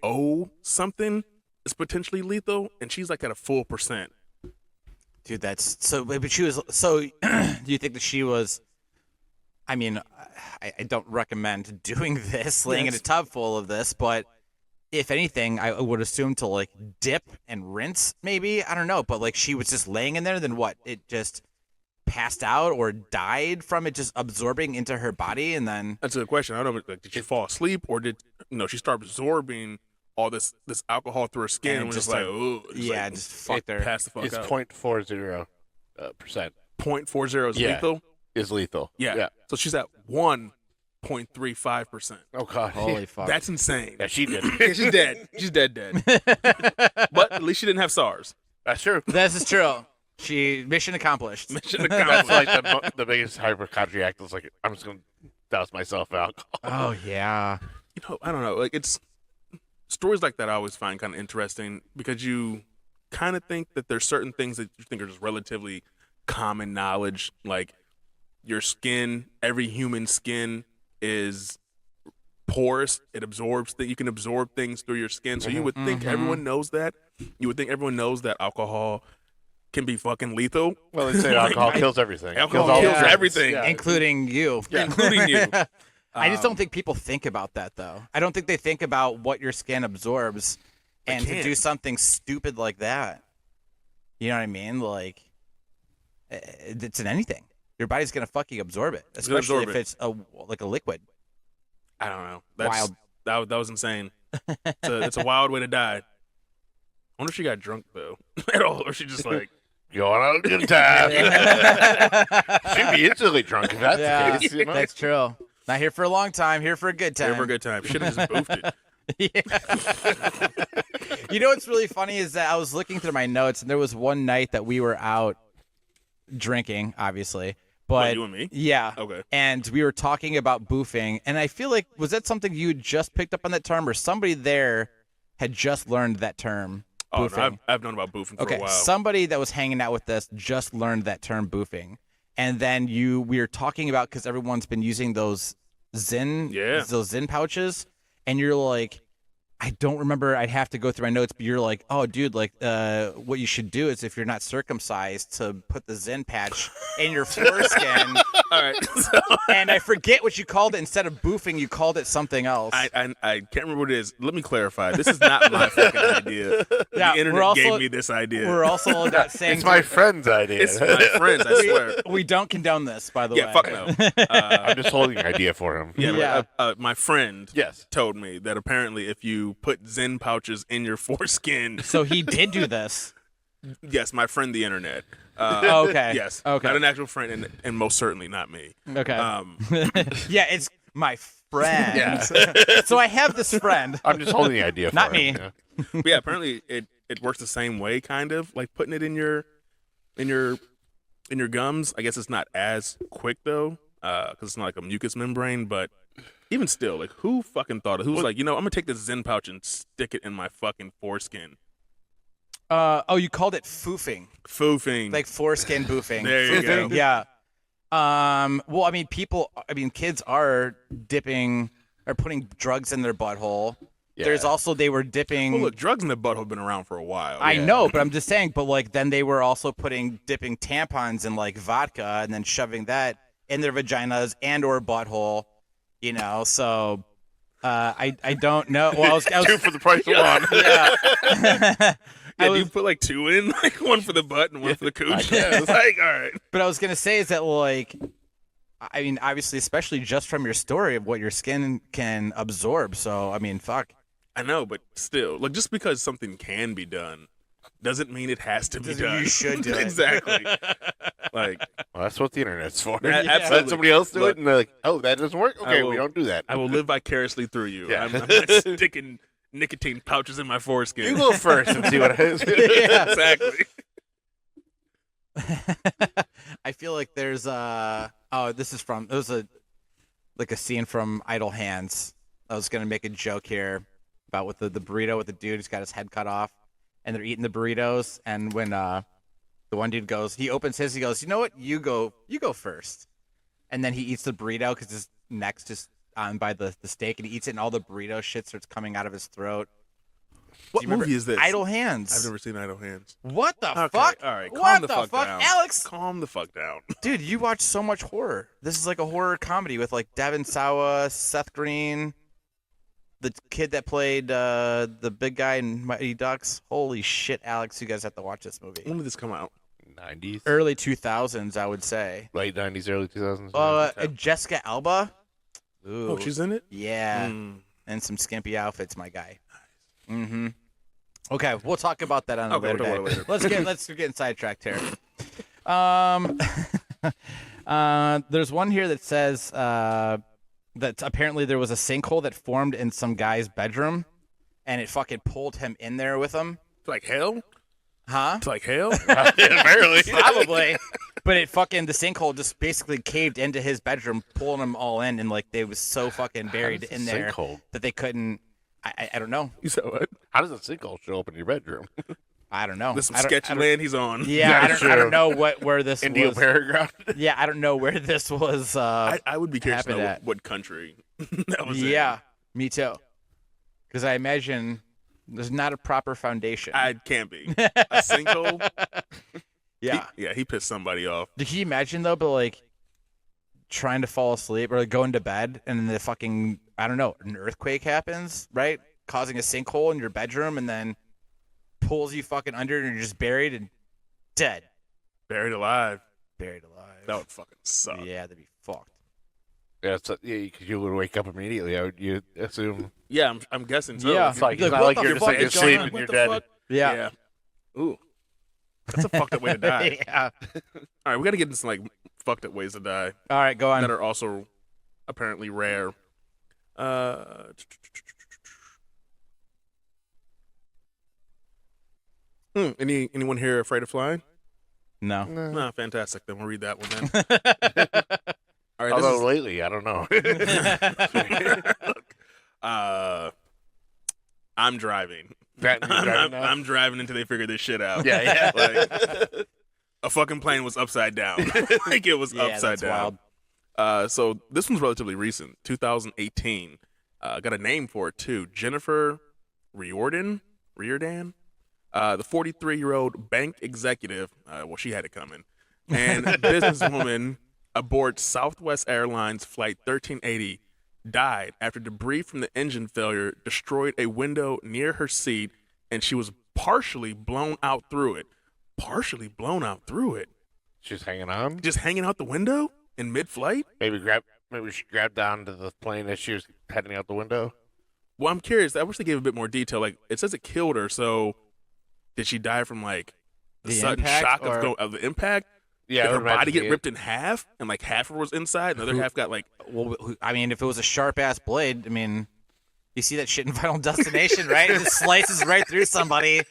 C: oh something is potentially lethal, and she's like at a full percent.
A: Dude, that's so. But she was so. Do you think that she was? I mean, I don't recommend doing this, laying in a tub full of this, but if anything, I would assume to like dip and rinse, maybe. I don't know, but like she was just laying in there. Then what? It just passed out or died from it just absorbing into her body, and then
C: That's a good question. I don't know, like, did she fall asleep, or did she start absorbing all this alcohol through her skin
A: And
C: and was
A: just
C: just like,
A: like-
C: ooh,
A: yeah, just fucked her.
C: pass the fuck
B: It's
C: out.
B: 0.40%.
C: 0.40 is
B: Yeah.
C: lethal.
B: Is lethal.
C: Yeah. So she's at 1.35%.
B: Oh god.
A: Holy fuck!
C: That's insane.
B: Yeah, she did.
C: Yeah, she's dead. She's dead. But at least she didn't have SARS.
B: That's true.
A: This is true. Mission accomplished.
C: Mission
B: That's
C: accomplished.
B: like the biggest hypochondriac is like, I'm just gonna douse myself in alcohol.
A: Oh yeah.
C: I don't know. Like, it's stories like that I always find kind of interesting, because you kind of think that there's certain things that you think are just relatively common knowledge, like your skin. Every human skin is porous. It absorbs that you can absorb things through your skin. So you would think everyone knows that. You would think everyone knows that alcohol can be fucking lethal,
B: Well, they say alcohol kills everything.
C: Alcohol
B: all
C: kills
B: the germs.
C: everything.
B: Yeah.
A: Including you.
C: including you.
A: I just don't think people think about that, though. I don't think they think about what your skin absorbs, and to do
C: can't.
A: something stupid like that. You know what I mean? Like, it's in anything. Your body's gonna fucking absorb it,
C: gonna
A: especially
C: absorb
A: if
C: it.
A: it's like a liquid.
C: I don't know. That's
A: Wild.
C: That was insane. It's a wild way to die. I wonder if she got drunk though at all, or she just like
B: Going on a good time. She'd be instantly drunk if that's
A: Yeah,
B: the case. You know?
A: that's true. Not here for a long time. Here for a good time.
C: here for a good time. Should have just boofed it.
A: Yeah. You know what's really funny is that I was looking through my notes, and there was one night that we were out drinking, obviously. But
C: you and me?
A: Yeah.
C: Okay.
A: And we were talking about boofing, and I feel like, was that something you had just picked up on that term, or somebody there had just learned that term?
C: Oh,
A: Boofing.
C: no, I've known about boofing for
A: Okay,
C: a while.
A: somebody that was hanging out with us just learned that term boofing, and then we were talking about, because everyone's been using those those Zyn pouches, and you're like, I don't remember. I'd have to go through my notes, but you're like, oh, dude, like, what you should do is, if you're not circumcised, to put the Zyn patch in your foreskin.
C: All right.
A: And I forget what you called it. Instead of boofing, you called it something else.
C: I can't remember what it is. Let me clarify. This is not my fucking idea.
A: Yeah,
C: The internet
A: we're also-
C: gave me this idea.
A: We're also not saying
B: It's my friend's idea.
C: It's my friends, I swear.
A: we don't condone this, by the
C: Yeah,
A: way.
C: fuck no.
B: I'm just holding your idea for him.
C: Yeah,
A: Yeah.
C: my friend
B: Yes.
C: told me that apparently if you put Zyn pouches in your foreskin,
A: So he did do this.
C: yes, my friend the internet.
A: Okay.
C: Yes.
A: Okay.
C: Not an actual friend, and most certainly not me.
A: Okay.
C: Um,
A: Yeah, it's my friend.
B: Yeah.
A: So I have this friend.
B: I'm just holding the idea for
A: Not
B: him.
A: me.
B: Yeah.
C: but yeah, apparently it works the same way, kind of like putting it in your gums. I guess it's not as quick though, because it's not like a mucous membrane. But even still, like, who fucking thought of? Who's like, I'm gonna take this Zyn pouch and stick it in my fucking foreskin.
A: Oh, you called it foofing,
C: Foofing.
A: like foreskin boofing.
C: There you
A: Foofing,
C: go.
A: Yeah. Well, I mean, kids are dipping or putting drugs in their butthole.
B: Yeah.
A: There's also, they were dipping.
C: well, look, drugs in the butthole have been around for a while.
A: I know, but I'm just saying. But like, then they were also dipping tampons in like vodka and then shoving that in their vaginas and or butthole. So I don't know. Well, I was
B: Two for the price of one.
A: yeah.
C: Yeah,
A: I
C: do you
A: was-
C: put like two in, like one for the butt and one for the cooch?
B: guess.
C: It's like, all right.
A: But I was gonna say is that, like, I mean, obviously, especially just from your story of what your skin can absorb. So I mean, fuck.
C: I know, but still, like, just because something can be done doesn't mean it has to be
A: Doesn't mean
C: done.
A: you should do it.
C: Exactly. Like,
B: Well, that's what the internet's for.
C: Yeah,
B: Let
C: absolutely.
B: somebody else do
C: Look,
B: it, and they're like, "Oh, that doesn't work. Okay,
C: will-
B: we don't do that."
C: I will live vicariously through you.
B: Yeah.
C: I'm not sticking nicotine pouches in my foreskin.
B: You go first and see what it is.
A: Yeah.
C: Exactly.
A: feel like there's this is from it was a scene from Idle Hands. I was gonna make a joke here about with the burrito with the dude who's got his head cut off, and they're eating the burritos, and when the one dude goes, he opens his, he goes, you know what, you go first, and then he eats the burrito because his neck's just on by the steak, and he eats it, and all the burrito shit starts coming out of his throat.
C: What movie is this?
A: Idle Hands.
C: I've never seen Idle Hands.
A: What the
C: Okay,
A: fuck?
C: all right,
A: What
C: calm the
A: the
C: fuck
A: fuck,
C: down.
A: Alex?
C: Calm the fuck down.
A: Dude, you watch so much horror. This is like a horror comedy with like Devin Sawa, Seth Green, the kid that played the big guy in Mighty Ducks. Holy shit, Alex, you guys have to watch this movie.
C: When did this come out?
B: 90s,
A: Early 2000s, I would say.
B: late 90s, early 2000s.
A: Jessica Alba. Ooh.
C: Oh, she's in it?
A: Yeah. And some skimpy outfits, my guy. Mm-hmm. Okay, we'll talk about that on a later day.
C: Later.
A: Let's get sidetracked here. There's one here that says that apparently there was a sinkhole that formed in some guy's bedroom, and it fucking pulled him in there with him.
C: It's like hell?
A: Huh?
C: It's like hell?
B: Apparently.
A: Probably. But the sinkhole just basically caved into his bedroom, pulling them all in, and like they was so fucking buried in there
B: sinkhole?
A: that they couldn't. I don't know.
C: You said what?
B: How does a sinkhole show up in your bedroom?
A: I don't know.
C: There's some
A: I don't-
C: sketchy
A: I don't-
C: land he's on.
A: Yeah, I
B: That's
A: don't
B: true.
A: know where this
B: Indian
A: was.
B: paragraph.
A: Yeah, I don't know where this was.
C: I would be curious to
A: happened
C: know
A: at.
C: what country that was in.
A: Yeah, me too. Because I imagine there's not a proper foundation.
C: I can't be. A sinkhole?
A: yeah.
C: He pissed somebody off.
A: Did you imagine though, but like trying to fall asleep or like going to bed and then the fucking I don't know, an earthquake happens, right? Causing a sinkhole in your bedroom and then pulls you fucking under and you're just buried and dead.
C: Buried alive.
A: Buried alive.
C: That would fucking suck.
A: Yeah, that'd be fucked.
B: Yeah, because you would wake up immediately. You assume.
C: Yeah, I'm guessing so.
A: Yeah.
B: It's like
A: Like,
B: it's not
A: what
B: like
A: the
B: you're just
A: fuck
B: like
A: is
B: asleep
A: going on?
B: and
C: What
B: you're
C: the
B: dead.
C: fuck?
A: Yeah.
C: Ooh. That's a fucked up way to die.
A: yeah.
C: All right, we got to get into some like fucked up ways to die
A: All right, go on.
C: that are also apparently rare. Anyone here afraid of flying?
A: No.
C: No, fantastic. Then we'll read that one then. All right,
B: Although lately, I don't know.
C: I'm driving. I'm driving until they figure this shit out.
B: Yeah.
C: Like, a fucking plane was upside down. Like it was
A: Yeah,
C: upside
A: that's
C: down.
A: wild.
C: So this one's relatively recent, 2018. Got a name for it too. Jennifer Riordan. The 43-year-old bank executive. Well, she had it coming. And businesswoman aboard Southwest Airlines Flight 1380 died after debris from the engine failure destroyed a window near her seat, and she was partially blown out through it. Partially blown out through it.
B: She's hanging on.
C: Just hanging out the window in mid-flight?
B: Maybe she grabbed onto the plane as she was heading out the window.
C: Well, I'm curious. I wish they gave a bit more detail. Like, it says it killed her, so did she die from, like, the
A: The
C: sudden
A: impact,
C: shock
A: or-
C: of the impact?
B: Yeah,
C: Did
B: I
C: her
B: would
C: body
B: imagine
C: get
B: it.
C: ripped in half, and, like, half of her was inside, and the other half got, like...
A: Well, I mean, if it was a sharp ass blade, I mean, you see that shit in Final Destination, right? It just slices right through somebody.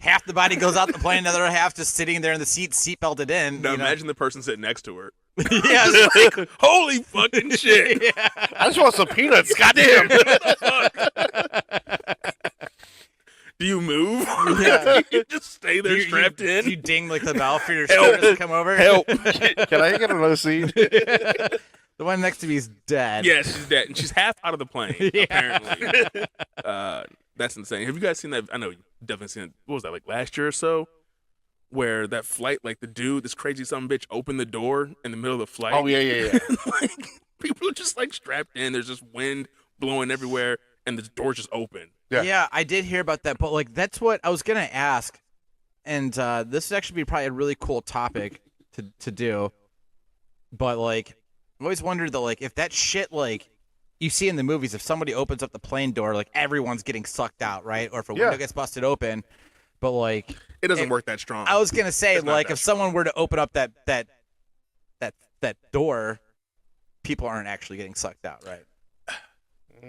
A: Half the body goes out the plane, another half just sitting there in the seat belted in.
C: Now,
A: you know?
C: imagine the person sitting next to her.
A: yeah, it's like,
C: Holy fucking shit!
A: yeah.
B: I just want some peanuts. Goddamn.
C: Do you move?
A: Yeah.
C: You just stay there strapped in?
A: You ding like the bell for your
C: Help.
A: stewardess to come over.
C: Help!
B: Can I get another seat?
A: The one next to me is dead.
C: Yeah, she's dead, and she's half out of the plane.
A: Yeah.
C: Apparently, that's insane. Have you guys seen that? I know you've definitely seen it. What was that, like last year or so? Where that flight, like the dude, this crazy son of a bitch, opened the door in the middle of the flight.
B: Oh yeah.
C: Like people are just like strapped in. There's just wind blowing everywhere, and the door's just open.
B: Yeah.
A: I did hear about that, but like that's what I was gonna ask, and this would actually be probably a really cool topic to do. But like, I always wondered though, like if that shit like you see in the movies, if somebody opens up the plane door, like everyone's getting sucked out, right? Or if a window gets busted open, but like
C: It doesn't work that strong.
A: I was gonna say,
C: It's not
A: like
C: that
A: if someone were to open up that door, people aren't actually getting sucked out, right?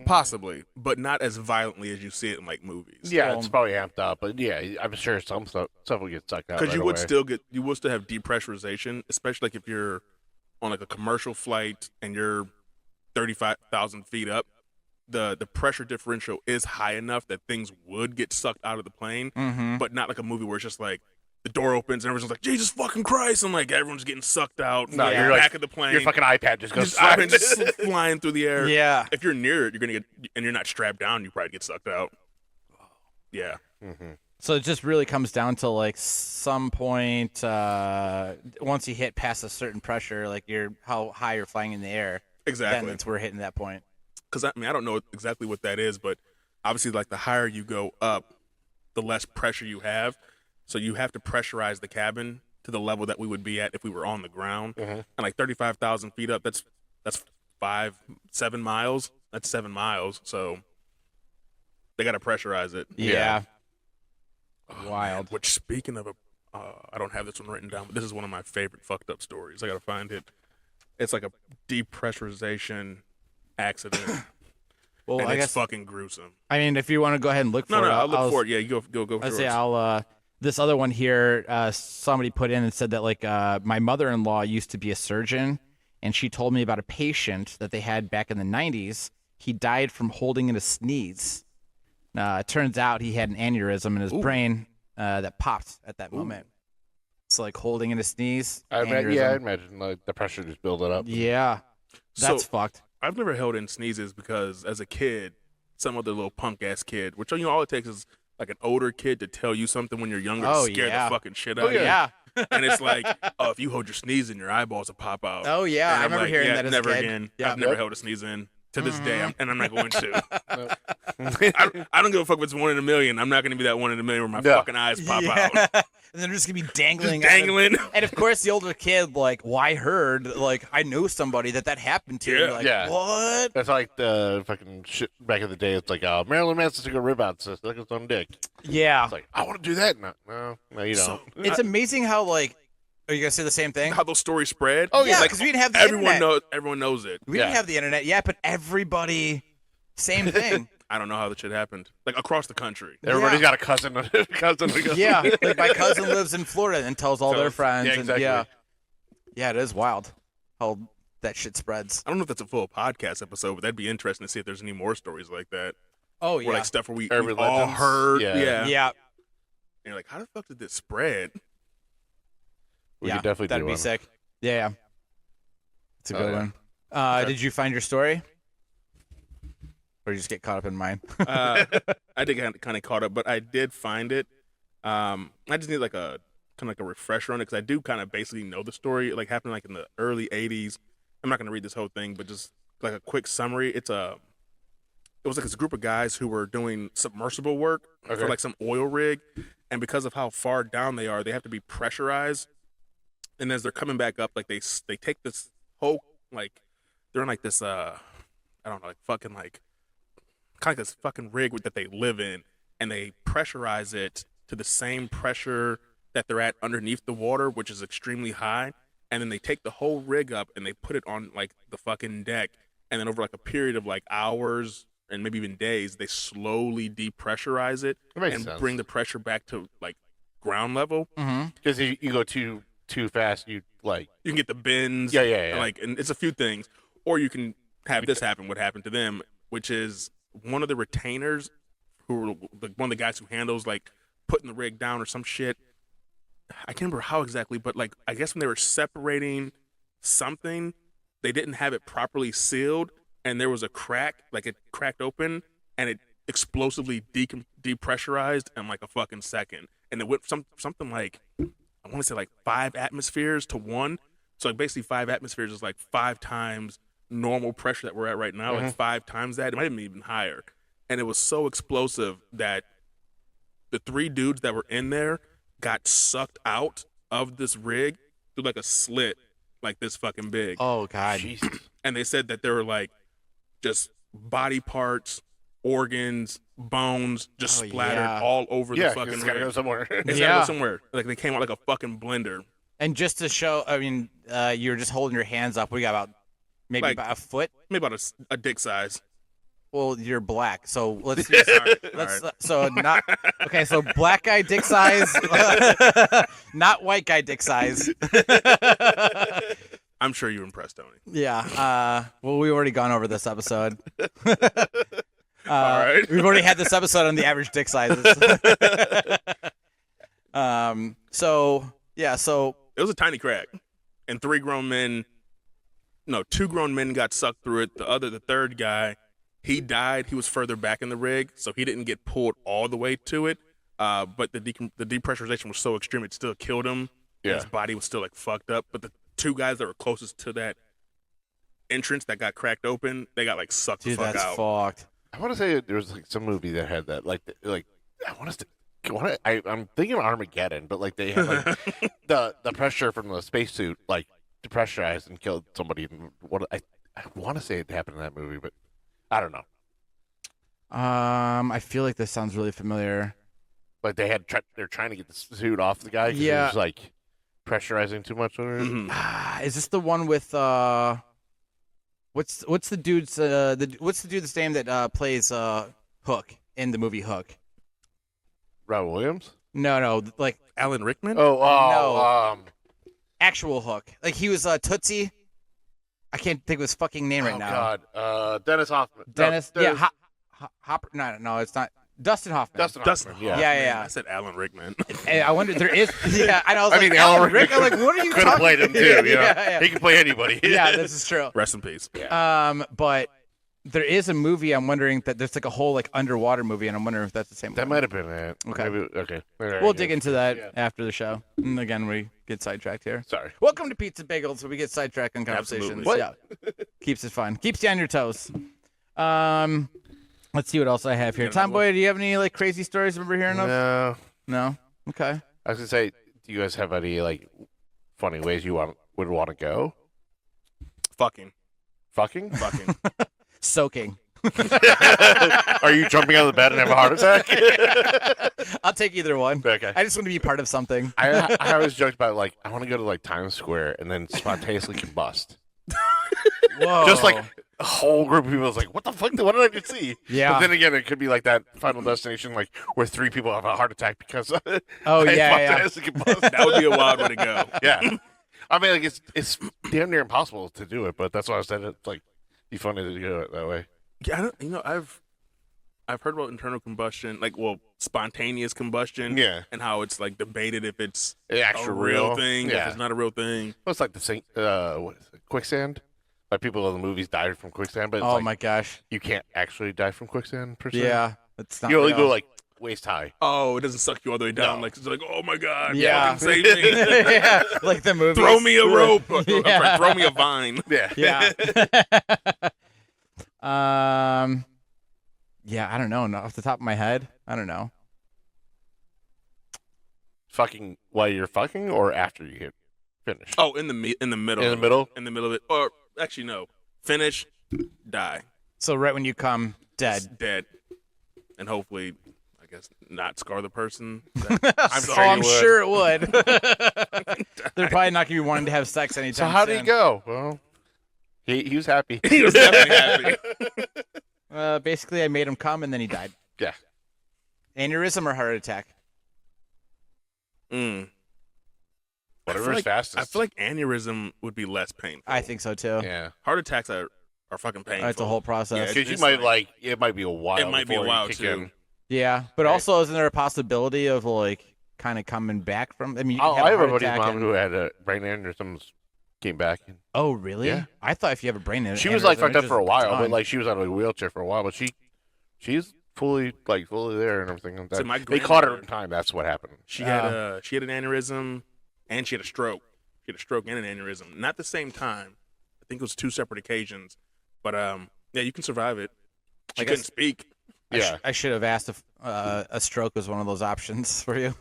C: Possibly, but not as violently as you see it in like movies.
B: Yeah, it's probably amped up, but yeah, I'm sure some stuff will get sucked out.
C: Because
B: right away.
C: you would still have depressurization, especially like if you're on like a commercial flight and you're 35,000 feet up. The pressure differential is high enough that things would get sucked out of the plane, but not like a movie where it's just like the door opens and everyone's like, Jesus fucking Christ, and like everyone's getting sucked out.
B: No,
C: from
B: you're
C: the
B: like,
C: back of the plane.
B: your fucking iPad just goes
C: iPad
B: flying.
C: just flying through the air.
A: Yeah.
C: If you're near it, you're gonna get, and you're not strapped down, you probably get sucked out. Yeah.
A: So it just really comes down to like some point once you hit past a certain pressure, like how high you're flying in the air.
C: Exactly.
A: Then that's where we're hitting that point.
C: Because I don't know exactly what that is, but obviously, like the higher you go up, the less pressure you have. So you have to pressurize the cabin to the level that we would be at if we were on the ground. And like 35,000 feet up, that's 7 miles. That's 7 miles. So they got to pressurize it.
A: Yeah. Wild.
C: Which, speaking of I don't have this one written down, but this is one of my favorite fucked up stories. I got to find it. It's like a depressurization accident.
A: Well,
C: and
A: I
C: it's
A: guess
C: fucking gruesome.
A: I mean, if you want to go ahead and look for
C: No,
A: it,
C: I'll look for it. Yeah, you go.
A: I'll
C: for
A: say
C: it.
A: this other one here, somebody put in and said that like my mother-in-law used to be a surgeon, and she told me about a patient that they had back in the 90s. He died from holding in a sneeze. It turns out he had an aneurysm in his brain that popped at that moment. So like holding in a sneeze.
B: I
A: aneurysm.
B: imagine like the pressure just building up.
A: Yeah, that's
C: So,
A: fucked.
C: I've never held in sneezes because as a kid, some other little punk ass kid, which all it takes is like an older kid to tell you something when you're younger to scare the fucking shit out of you.
A: Yeah.
C: And it's like, oh, if you hold your sneeze in, your eyeballs will pop out.
A: Oh yeah,
C: And
A: I
C: I'm
A: remember
C: like,
A: hearing
C: yeah,
A: that as
C: never
A: a kid.
C: again.
A: Yeah.
C: I've never held a sneeze in to this day, and I'm not going to. I don't give a fuck if it's 1 in a million. I'm not going to be that 1 in a million where my fucking eyes pop out.
A: And they're just gonna be dangling.
C: Just dangling.
A: And of course, the older kid, like, well, I heard, like, I know somebody that happened to.
C: Yeah.
A: You're like,
B: Yeah.
A: what?
B: That's like the fucking shit back in the day. It's like Marilyn Manson took a rib out, so look at his own dick.
A: Yeah.
B: It's like, I want to do that. No, you don't.
A: It's amazing how, like, are you gonna say the same thing?
C: How those stories spread.
A: Oh yeah,
C: Like,
A: because we didn't have the
C: everyone
A: internet.
C: Everyone knows it.
A: We didn't have the internet yet, but everybody, same thing.
C: I don't know how that shit happened. Like across the country.
B: Everybody's got a cousin.
A: Yeah, like my cousin lives in Florida and tells all their friends.
B: Yeah, exactly.
A: And yeah, it is wild how that shit spreads.
C: I don't know if that's a full podcast episode, but that'd be interesting to see if there's any more stories like that.
A: Oh yeah,
C: Where like stuff where we
B: Urban
C: all
B: legends.
C: heard.
B: Yeah.
A: yeah,
C: And you're like, how the fuck did this spread?
B: We
A: yeah.
B: could definitely
A: That'd
B: do
A: be
B: one.
A: sick. Yeah, it's a good
B: yeah.
A: one. Did you find your story, or you just get caught up in mine?
C: I did kind of caught up, but I did find it. I just need like a kind of like a refresher on it because I do kind of basically know the story. It like happened like in the early '80s. I'm not gonna read this whole thing, but just like a quick summary. It was like this group of guys who were doing submersible work for like some oil rig, and because of how far down they are, they have to be pressurized. And as they're coming back up, like they take this whole like they're in like this I don't know, like fucking like kind of like this fucking rig that they live in, and they pressurize it to the same pressure that they're at underneath the water, which is extremely high. And then they take the whole rig up and they put it on like the fucking deck, and then over like a period of like hours and maybe even days, they slowly depressurize it
B: That makes
C: and
B: sense.
C: bring the pressure back to like ground level.
B: Because if you go too fast, you like.
C: You can get the bends.
B: Yeah.
C: Like, and it's a few things. Or you can have this happen, what happened to them, which is one of the retainers who were one of the guys who handles like putting the rig down or some shit. I can't remember how exactly, but like, I guess when they were separating something, they didn't have it properly sealed, and there was a crack, like it cracked open, and it explosively depressurized in like a fucking second. And it went something like, I want to say like 5 atmospheres to 1. So like basically 5 atmospheres is like 5 times normal pressure that we're at right now, like 5 times that. It might have been even higher. And it was so explosive that the 3 dudes that were in there got sucked out of this rig through like a slit like this fucking big.
A: Oh god.
C: And they said that there were like just body parts, organs, bones just
A: Oh,
C: splattered
A: yeah.
C: all over the fucking
B: it's gotta
C: rig.
B: go somewhere.
C: It's
A: Yeah.
C: gotta go somewhere. Like they came out like a fucking blender.
A: And just to show, I mean, you're just holding your hands up. We got about maybe
C: Like-
A: about a foot.
C: Maybe about a dick size.
A: Well, you're black, so let's use let's
C: All right.
A: so not okay. So black guy dick size, not white guy dick size.
C: I'm sure you're impressed, Tony.
A: Yeah. Well, we've already gone over this episode.
C: All right.
A: We've already had this episode on the average dick sizes. So yeah. So
C: It was a tiny crack, and two grown men got sucked through it. The third guy, he died. He was further back in the rig, so he didn't get pulled all the way to it. But the depressurization was so extreme, it still killed him.
B: Yeah.
C: His body was still like fucked up. But the two guys that were closest to that entrance that got cracked open, they got like sucked
A: dude,
C: the fuck
A: that's
C: out.
A: fucked.
B: I want to say there was like some movie that had that. Like I want to. I'm thinking of Armageddon, but like they had like the pressure from the spacesuit like depressurized and killed somebody. What I want to say it happened in that movie, but I don't know.
A: I feel like this sounds really familiar.
B: Like they're trying to get the suit off the guy because
A: Yeah.
B: it was like pressurizing too much on it.
C: Mhm.
A: Is this the one with what's the dude's what's the dude's name that plays Hook in the movie Hook?
B: Robin Williams.
A: No, like
C: Alan Rickman?
A: No. Actual Hook. Like he was Tootsie. I can't think of his fucking name right now.
B: God, Dennis Hoffman.
A: Dennis.
B: No,
A: Yeah, Hopper. No, it's not. Dustin Hoffman.
B: Dustin
C: Dustin
B: Hoffman.
C: Hoffman.
B: Yeah.
A: Yeah.
C: I said Alan Rickman.
A: And I wonder there is. Yeah, and I was
B: I
A: like,
B: mean, Alan
A: Rick. I'm like, what are you
B: Could
A: talking?
B: have played him too.
A: yeah.
B: He can play anybody.
A: Yeah, this is true.
C: Rest in peace.
A: But there is a movie. I'm wondering that there's like a whole like underwater movie, and I'm wondering if that's the same.
B: That
A: one.
B: might have been it.
A: Okay.
B: Maybe, okay.
A: We'll dig into that
B: Yeah.
A: after the show. And again, we get sidetracked here.
B: Sorry.
A: Welcome to Pizza Bagels, where we get sidetracked on conversations.
C: Absolutely.
A: Yeah, keeps it fun, keeps you on your toes. Let's see what else I have here. Tomboy, do you have any like crazy stories? Remember hearing of?
B: No.
A: No. Okay.
B: I was gonna say, do you guys have any like funny ways you would want to go?
C: Fucking.
B: Fucking?
A: Soaking.
B: Are you jumping out of the bed and have a heart attack?
A: I'll take either one.
B: Okay.
A: I just want to be part of something.
B: I always joked about like I want to go to like Times Square and then spontaneously combust.
A: Whoa.
B: Just like a whole group of people is like, what the fuck? What did I just see?
A: Yeah.
B: But then again, it could be like that Final Destination, like where 3 people have a heart attack because
A: Oh,
B: I
A: yeah.
B: spontaneously combust.
C: That would be a wild way to go.
B: Yeah. I mean, like it's damn near impossible to do it, but that's why I said it's like be funny to do it that way.
C: Yeah, I've heard about internal combustion, spontaneous combustion.
B: Yeah.
C: And how it's like debated if it's
B: The
C: a
B: actual
C: real thing, if
B: Yeah.
C: it's not a real thing.
B: Well, it's like the same, what is it, quicksand. Like people in the movies died from quicksand, but it's
A: Oh
B: like,
A: my gosh.
B: you can't actually die from quicksand per se.
A: Yeah. It's not
B: You only
A: real.
B: go like waist high.
C: Oh, it doesn't suck you all the way down.
B: No.
C: Like it's like, oh my god,
A: Yeah.
C: fucking save me.
A: yeah. Like the movie.
C: Throw me a rope.
A: Yeah.
C: Throw me a vine.
B: Yeah.
A: Yeah. Yeah, I don't know. Not off the top of my head, I don't know.
B: Fucking while you're fucking or after you get finished.
C: Oh, in the middle.
B: In the middle?
C: In the middle of it. Or actually, no. Finish, die.
A: So right when you come, dead.
C: Dead. And hopefully, I guess, not scar the person.
A: I'm sure it would. They're probably not gonna be wanting to have sex anytime
B: So how did he
A: soon.
B: go? Well, he was happy.
C: He was definitely happy.
A: Basically, I made him come and then he died.
B: Yeah.
A: Aneurysm or heart attack?
C: Mm.
B: Whatever's fastest.
C: I feel like aneurysm would be less painful.
A: I think so too.
B: Yeah.
C: Heart attacks are fucking painful.
A: It's a whole process.
C: Yeah,
B: Because you
C: it's
B: might
C: like-
B: it might be a while.
C: It might be a
B: before you
C: while,
B: kick
C: too.
B: in.
A: Yeah, but
B: Right.
A: also isn't there a possibility of like kind of coming back from? I mean, you
B: Oh,
A: can
B: I
A: have
B: have
A: a
B: a
A: heart
B: buddy's
A: attack
B: mom
A: and-
B: who had a brain aneurysm, came back. And
A: Oh, really?
B: Yeah.
A: I thought if you have a brain aneurysm,
B: she was like fucked
A: it's
B: up for a
A: just
B: while,
A: done.
B: but like she was out of a wheelchair for a while, but she's fully there and everything like that.
C: So my
B: They caught her
C: grandmother-
B: in time. That's what happened.
C: She had an aneurysm and she had a stroke. She had a stroke and an aneurysm. Not the same time. I think it was 2 separate occasions. But yeah, you can survive it. She
A: I
C: couldn't
A: guess-
C: speak.
B: Yeah.
A: I should have asked if a stroke was one of those options for you.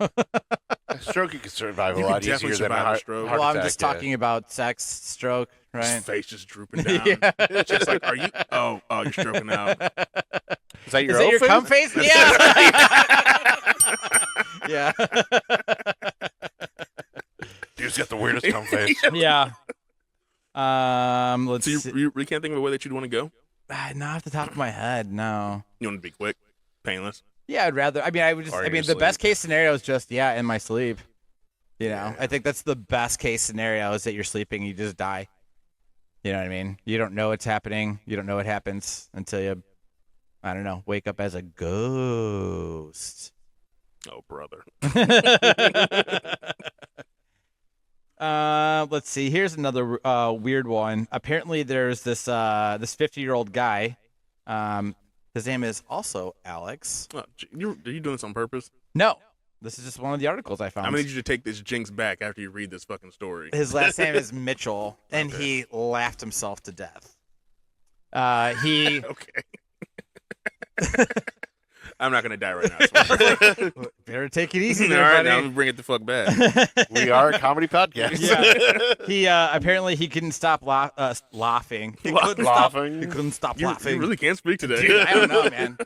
B: A stroke you can survive
C: You
B: a
C: can
B: lot easier
C: definitely
B: than a
C: survive a
B: heart,
C: stroke.
B: heart
A: well, I'm
B: attack,
A: just
B: yeah.
A: talking about sex, stroke,
C: His
A: right?
C: face just drooping down.
A: Yeah.
C: It's just like, are you? Oh, you're stroking out.
B: Is that your
A: Is that your
B: outfit?
A: cum face? Yeah.
B: Dude's got the weirdest cum face.
A: yeah. Let's
C: So
A: see.
C: you really can't think of a way that you'd want to go?
A: Not off the top of my head, no.
C: You want to be quick, painless?
A: Yeah, I'd rather. I mean, I would just.
C: Or
A: I
C: in
A: mean,
C: your
A: the best
C: sleep.
A: case scenario is just in my sleep. You know,
C: Yeah.
A: I think that's the best case scenario is that you're sleeping, you just die. You know what I mean? You don't know what's happening. You don't know what happens until you, I don't know, wake up as a ghost.
C: Oh, brother.
A: Let's see. Here's another weird one. Apparently, there's this 50-year-old guy. His name is also Alex.
C: Oh, are you doing this on purpose?
A: No, this is just one of the articles I found.
C: I'm gonna need you to take this jinx back after you read this fucking story.
A: His last name is Mitchell, and
C: Okay.
A: he laughed himself to death. He
C: Okay. I'm not gonna die right now. I swear.
A: better take it easy
C: All
A: there,
C: right,
A: buddy.
C: now bring it the fuck back.
B: We are a comedy podcast.
A: Yeah. He apparently he couldn't stop laughing. He couldn't
B: Laughing.
A: He couldn't stop
C: You
A: laughing.
C: really can't speak today.
A: Dude, I don't know, man.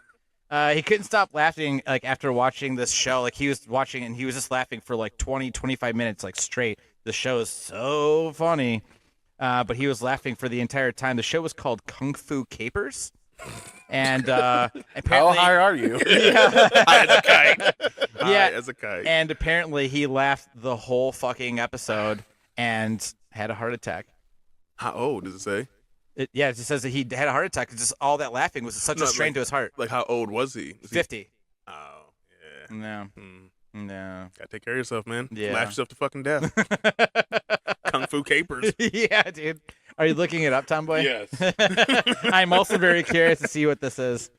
A: He couldn't stop laughing like after watching this show. Like he was watching and he was just laughing for like 20, 25 minutes like straight. The show is so funny. But he was laughing for the entire time. The show was called Kung Fu Capers. And
B: How
A: apparently
B: high are you?
C: High as a kite. High
A: Yeah.
C: as a kite.
A: And apparently he laughed the whole fucking episode and had a heart attack.
C: How old does it say?
A: It just says that he had a heart attack. Just all that laughing was such
C: No,
A: a strain
C: like-
A: to his heart.
C: Like, how old was he?
A: 50.
C: Oh, yeah.
A: No,
C: Hmm.
A: no.
C: Gotta take care of yourself, man.
A: Yeah.
C: Laugh yourself to fucking death. Kung Fu Capers.
A: Yeah, dude. Are you looking it up, Tomboy?
B: Yes.
A: I'm also very curious to see what this is.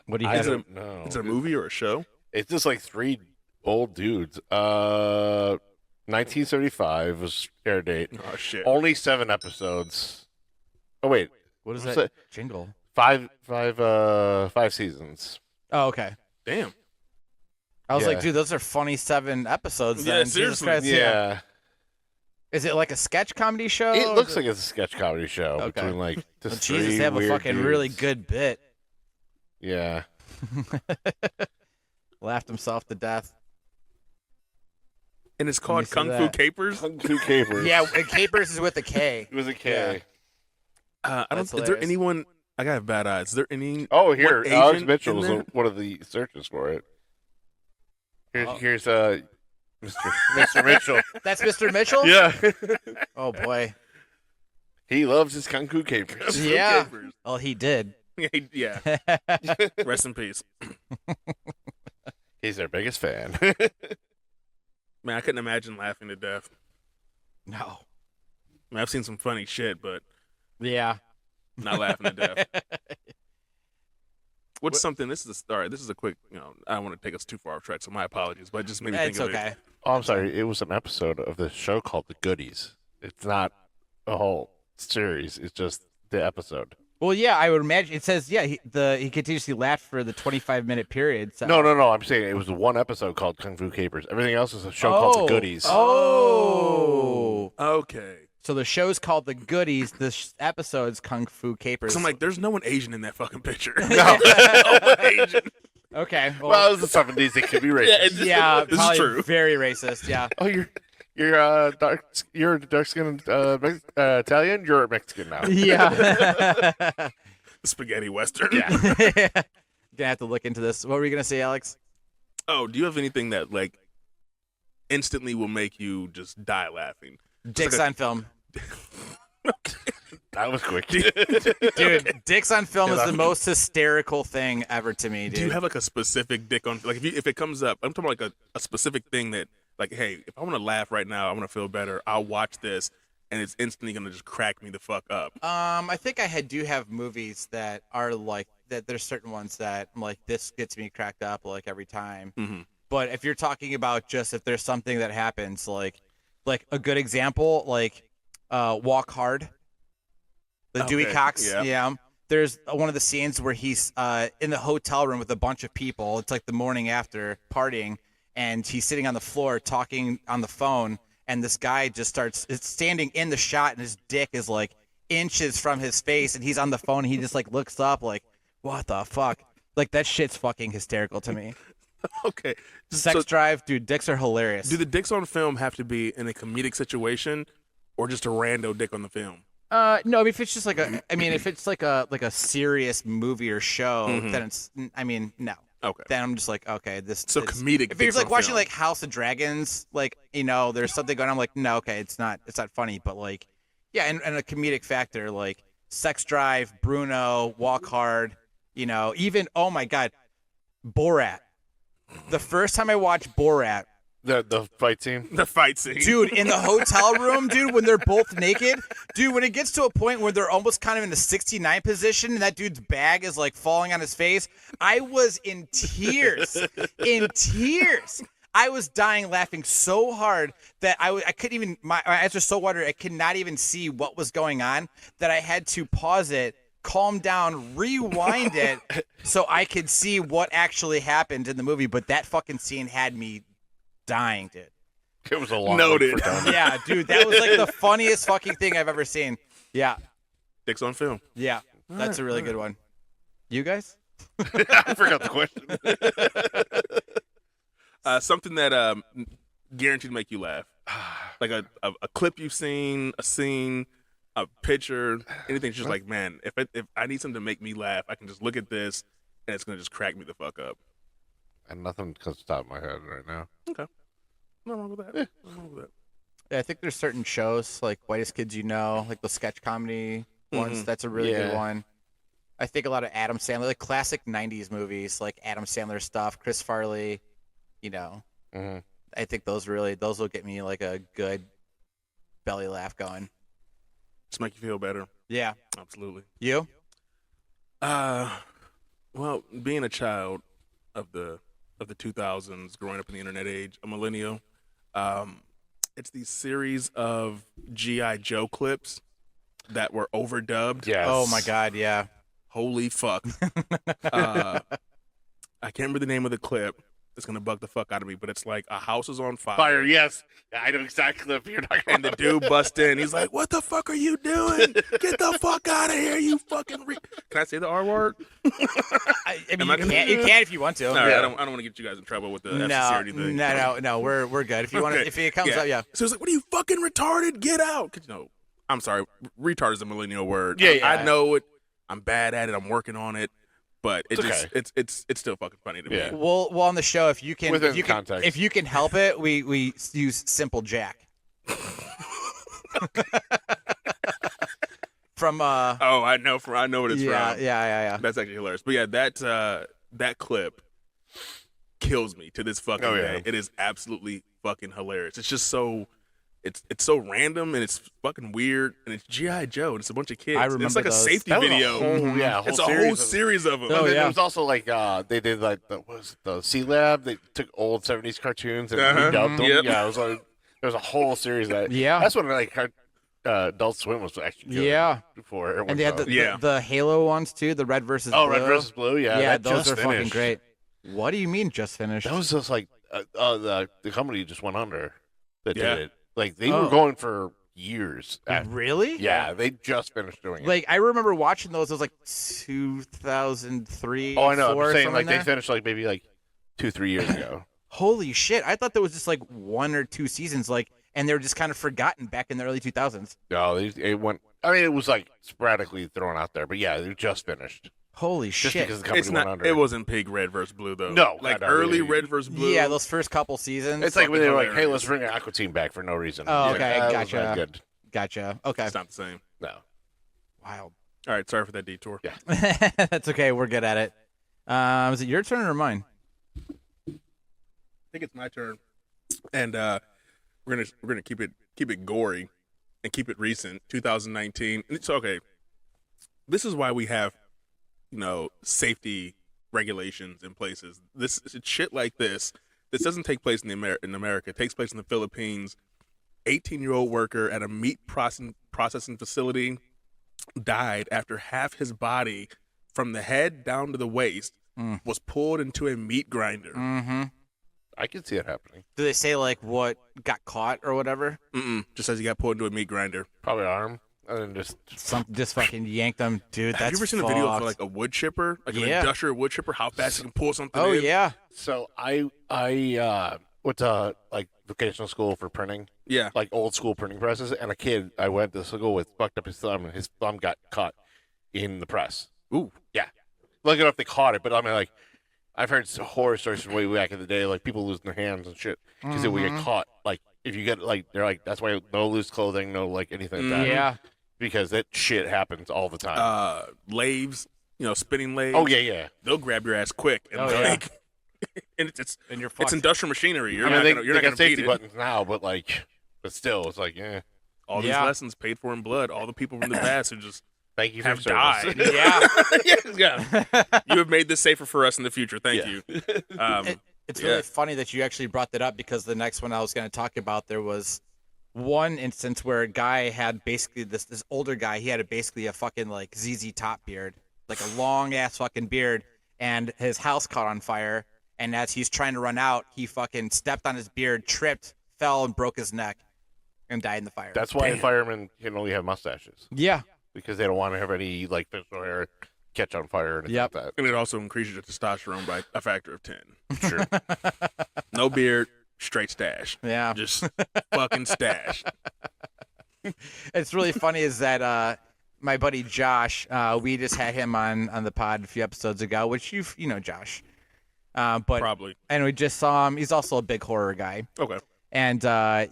A: What do you
B: I
A: have?
B: don't know.
C: Is it a movie or a show?
B: It's just like three old dudes. 1975 was air date.
C: Oh, shit.
B: Only 7 episodes. Oh wait,
A: What is
B: what's
A: that
B: it?
A: jingle?
B: five seasons.
A: Oh, okay.
C: Damn.
A: I was
B: Yeah.
A: like, dude, those are funny 7 episodes.
C: Yeah,
A: Then. Jesus
C: seriously.
A: Christ,
B: Yeah.
A: Is it like a sketch comedy show?
B: It
A: or
B: looks
A: is
B: like it's a sketch comedy show
A: Okay.
B: between like
A: Well,
B: just
A: Jesus,
B: three
A: they have a
B: weird
A: fucking
B: dudes.
A: really good bit.
B: Yeah.
A: Laughed himself to death.
C: And it's
A: me
C: called
A: see
C: Kung Fu
A: that.
C: Capers?
B: Kung Fu Capers.
A: Yeah, and Capers is with a K.
B: It was a K.
C: I don't.
A: That's
C: Is there
A: hilarious.
C: anyone? I got bad eyes. Is there any?
B: Oh, here,
C: What
B: Alex
C: Asian
B: Mitchell
C: in
B: was
C: there?
B: one of the searches for it.
A: Oh.
B: Here's Mr. Mitchell.
A: That's Mr. Mitchell?
B: Yeah.
A: Oh, boy.
B: He loves his Kung Fu Capers.
C: Kung Fu
A: Yeah.
C: Capers?
A: Oh, he did.
C: Yeah. Rest in peace.
B: He's their biggest fan.
C: Man, I couldn't imagine laughing to death.
A: No.
C: I mean, I've seen some funny shit, but
A: Yeah.
C: not laughing to death. What's something? This is all right. This is a quick. I don't want to take us too far off track, so my apologies. But it just made me think
A: It's
C: of
A: okay.
C: it.
B: Oh, I'm sorry. It was an episode of the show called The Goodies. It's not a whole series. It's just the episode.
A: Well, yeah, I would imagine. It says, yeah, he continuously laughed for the 25-minute period. So.
B: No. I'm saying it was one episode called Kung Fu Capers. Everything else is a show called The Goodies.
A: Oh.
C: Okay.
A: So the show's called The Goodies. This episode's Kung Fu Capers.
C: So I'm like, there's no one Asian in that fucking picture.
B: No.
C: No one Asian.
A: okay.
B: Well, it was the 70s. It could be racist.
A: yeah,
C: This is
A: probably
C: true.
A: very racist. Yeah.
B: Oh, you're dark skinned Italian. You're Mexican now.
A: Yeah.
C: Spaghetti Western.
B: Yeah.
A: Gonna have to look into this. What were you gonna say, Alex?
C: Oh, do you have anything that like instantly will make you just die laughing?
A: Dicks on film.
B: That was quick.
A: Dude, dicks on film is the most hysterical thing ever to me, dude.
C: Do you have like a specific dick on? Like if it comes up, I'm talking about like a specific thing that like, hey, if I want to laugh right now, I want to feel better. I'll watch this, and it's instantly gonna just crack me the fuck up.
A: I think I do have movies that are like that. There's certain ones that I'm like, this gets me cracked up like every time.
C: Mm-hmm.
A: But if you're talking about just if there's something that happens, like a good example, like Walk Hard, the Dewey
C: Okay,
A: Cox.
C: yeah.
A: Yeah. There's one of the scenes where he's in the hotel room with a bunch of people. It's like the morning after partying, and he's sitting on the floor talking on the phone, and this guy just starts standing in the shot, and his dick is like inches from his face, and he's on the phone, and he just like looks up like, what the fuck? Like that shit's fucking hysterical to me.
C: Okay.
A: Sex
C: So,
A: Drive, dude, dicks are hilarious.
C: do the dicks on film have to be in a comedic situation, or just a rando dick on the film?
A: No, I mean if it's just like if it's like a serious movie or show, then it's no.
C: Okay.
A: Then I'm just like, okay, this.
C: So
A: it's,
C: comedic.
A: If you're like
C: Pixar
A: watching
C: film.
A: like House of Dragons, like there's something going on. I'm like, no, okay, it's not funny, but like, yeah, and a comedic factor like Sex Drive, Bruno, Walk Hard, even oh my god, Borat. The first time I watched Borat.
B: The fight scene.
C: The fight scene.
A: Dude, in the hotel room, dude, when they're both naked, dude, when it gets to a point where they're almost kind of in the 69 position and that dude's bag is like falling on his face, I was in tears. In tears. I was dying laughing so hard that I couldn't even, my eyes were so watery, I could not even see what was going on, that I had to pause it, calm down, rewind it so I could see what actually happened in the movie. But that fucking scene had me dying, dude.
B: It was a long
C: Noted.
B: one for Tony.
A: Yeah, dude, that was like the funniest fucking thing I've ever seen. Yeah,
C: Dicks on film.
A: yeah, that's a really good one. You guys?
B: I forgot the question.
C: Something that guaranteed to make you laugh, like a clip you've seen, a scene, a picture, anything. Just like, man, if I need something to make me laugh, I can just look at this and it's gonna just crack me the fuck up.
B: And nothing comes to the top of my head right now.
C: Okay, nothing wrong with that. Nothing wrong with that.
A: Yeah, I think there's certain shows like Whitest Kids You Know, like the sketch comedy ones. That's a really good
B: Yeah.
A: one. I think a lot of Adam Sandler, like classic '90s movies, like Adam Sandler stuff, Chris Farley.
B: Mhm.
A: I think those will get me like a good belly laugh going.
C: Just make you feel better.
A: Yeah,
C: Absolutely.
A: you?
C: Well, being a child of the 2000s, growing up in the internet age, a millennial, it's these series of G.I. Joe clips that were overdubbed.
B: Yes.
A: Oh my God, yeah.
C: Holy fuck. I can't remember the name of the clip. It's gonna bug the fuck out of me, but it's like a house is on
B: Fire, yes. Yeah, I know exactly what you're talking
C: and the
B: about.
C: dude busts in. He's like, "What the fuck are you doing? Get the fuck out of here, you fucking!" Can I say the R word?
A: I
C: Am
A: mean,
C: I
A: you
C: gonna-
A: can if you want to.
C: All right, I don't want to get you guys in trouble with the FCC or anything.
A: No, we're good. If you want,
C: Okay.
A: if it comes up, yeah.
C: So it's like, "What are you fucking retarded? Get out!" 'Cause, I'm sorry, retard is a millennial word.
B: Yeah, yeah.
C: I know it. I'm bad at it. I'm working on it. But
B: It's
C: it's still fucking funny to
B: Yeah.
C: me.
A: Well, on the show, if you can,
B: Within
A: if you can,
B: context.
A: if you can help it, we use Simple Jack. From
C: Oh, I know what it's
A: yeah,
C: from.
A: yeah.
C: That's actually hilarious. But yeah, that clip kills me to this fucking
B: Oh, yeah.
C: day. It is absolutely fucking hilarious. It's just so it's so random and it's fucking weird and it's G.I. Joe and it's a bunch of kids.
A: I
C: It's
A: remember
C: like a
A: those.
C: safety
B: That was a
C: video.
B: whole- yeah,
C: It's a whole series of them.
A: Oh,
B: And then
A: yeah.
B: there was also like they did like the C Lab. They took old '70s cartoons and
C: Uh-huh.
B: redubbed them.
C: Yep.
B: Yeah, it was like there was a whole series of that.
A: Yeah.
B: That's when like Adult Swim was actually good
A: Yeah.
B: before everyone
A: And they had
B: saw it.
A: the Halo ones too, the Red versus
B: Oh,
A: Blue.
B: Red versus Blue. Yeah,
A: Yeah,
B: that
A: those
B: just
A: are fucking
B: finished.
A: great. What do you mean just finished?
B: That was just like the company just went under that
C: Yeah.
B: did it. Like they
A: Oh.
B: were going for years.
A: Really?
B: Yeah, they just finished doing it.
A: Like I remember watching those. It was like 2003.
B: Oh, I know.
A: 4,
B: I'm saying
A: somewhere
B: like
A: in
B: they
A: there.
B: finished like maybe like 2-3 years ago.
A: Holy shit! I thought there was just like 1 or 2 seasons, like, and they were just kind of forgotten back in the early 2000s.
B: No, it went. I mean, it was like sporadically thrown out there, but yeah, they just finished.
A: Holy
B: Just
A: shit!
B: because the company
C: It's
B: went
C: not.
B: under.
C: It wasn't Pig Red versus Blue though.
B: No,
C: like
B: no,
C: early
B: yeah.
C: Red versus Blue.
A: Yeah, those first couple seasons.
B: It's like when they were like, "Hey,
C: hilarious.
B: let's bring an Aqua Team back for no reason."
A: Oh, okay,
B: that was
A: gotcha.
B: not good.
A: Gotcha. Okay.
C: It's not the same.
B: No.
A: Wild.
C: All right, sorry for that detour.
B: Yeah.
A: That's okay. We're good at it. Is it your turn or mine?
C: I think it's my turn, and we're gonna keep it gory, and keep it recent. 2019. And it's okay. This is why we have, safety regulations in places. This shit like this. This doesn't take place in America. It takes place in the Philippines. 18-year-old worker at a meat processing facility died after half his body, from the head down to the waist, was pulled into a meat grinder.
A: Mm-hmm.
B: I can see it happening.
A: Do they say like what got caught or whatever?
C: Just says he got pulled into a meat grinder.
B: Probably arm, and then just
A: Just fucking yanked them, dude.
C: Have you ever seen a video of like a wood chipper, like an
A: Yeah.
C: industrial wood chipper? How fast you can pull something?
A: Oh
C: in?
A: yeah.
B: so I went to like vocational school for printing
C: Yeah.
B: like old school printing presses, and a kid I went to school with fucked up his thumb, and his thumb got caught in the press.
C: Ooh.
B: Yeah, like, I don't know if they caught it, but I mean, like, I've heard some horror stories from way back in the day, like people losing their hands and shit because they would get caught. Like, if you get, like, they're like, that's why no loose clothing, no, like, anything like that.
A: Yeah.
B: Because that shit happens all the time.
C: Lathes, spinning lathes.
B: Oh yeah.
C: They'll grab your ass quick. And and it's
A: And you're
C: it's
A: fucked.
C: industrial machinery. You're
B: I mean,
C: not
B: they
C: gonna, you're not
B: got
C: gonna beat
B: safety
C: it.
B: buttons now, but still, it's like, yeah.
C: All these
A: Yeah.
C: lessons paid for in blood. All the people from the past who just
B: Thank you for
C: have
B: your
C: died.
B: service.
A: Yeah.
C: You have made this safer for us in the future. Thank you.
A: It's
C: Yeah.
A: really funny that you actually brought that up, because the next one I was going to talk about, there was one instance where a guy had basically this older guy. He had basically a fucking like ZZ Top beard, like a long ass fucking beard, and his house caught on fire. And as he's trying to run out, he fucking stepped on his beard, tripped, fell, and broke his neck, and died in the fire.
B: That's why firemen can only have mustaches,
A: yeah.
B: because they don't want to have any, like, facial hair catch on fire or anything
A: Yep.
B: like that.
C: And it also increases your testosterone by a factor of 10.
B: Sure.
C: No beard, straight stash.
A: Yeah.
C: Just fucking stash.
A: It's really funny is that my buddy Josh, we just had him on the pod a few episodes ago, which you know Josh. But
C: Probably.
A: and we just saw him. He's also a big horror guy.
C: Okay.
A: And I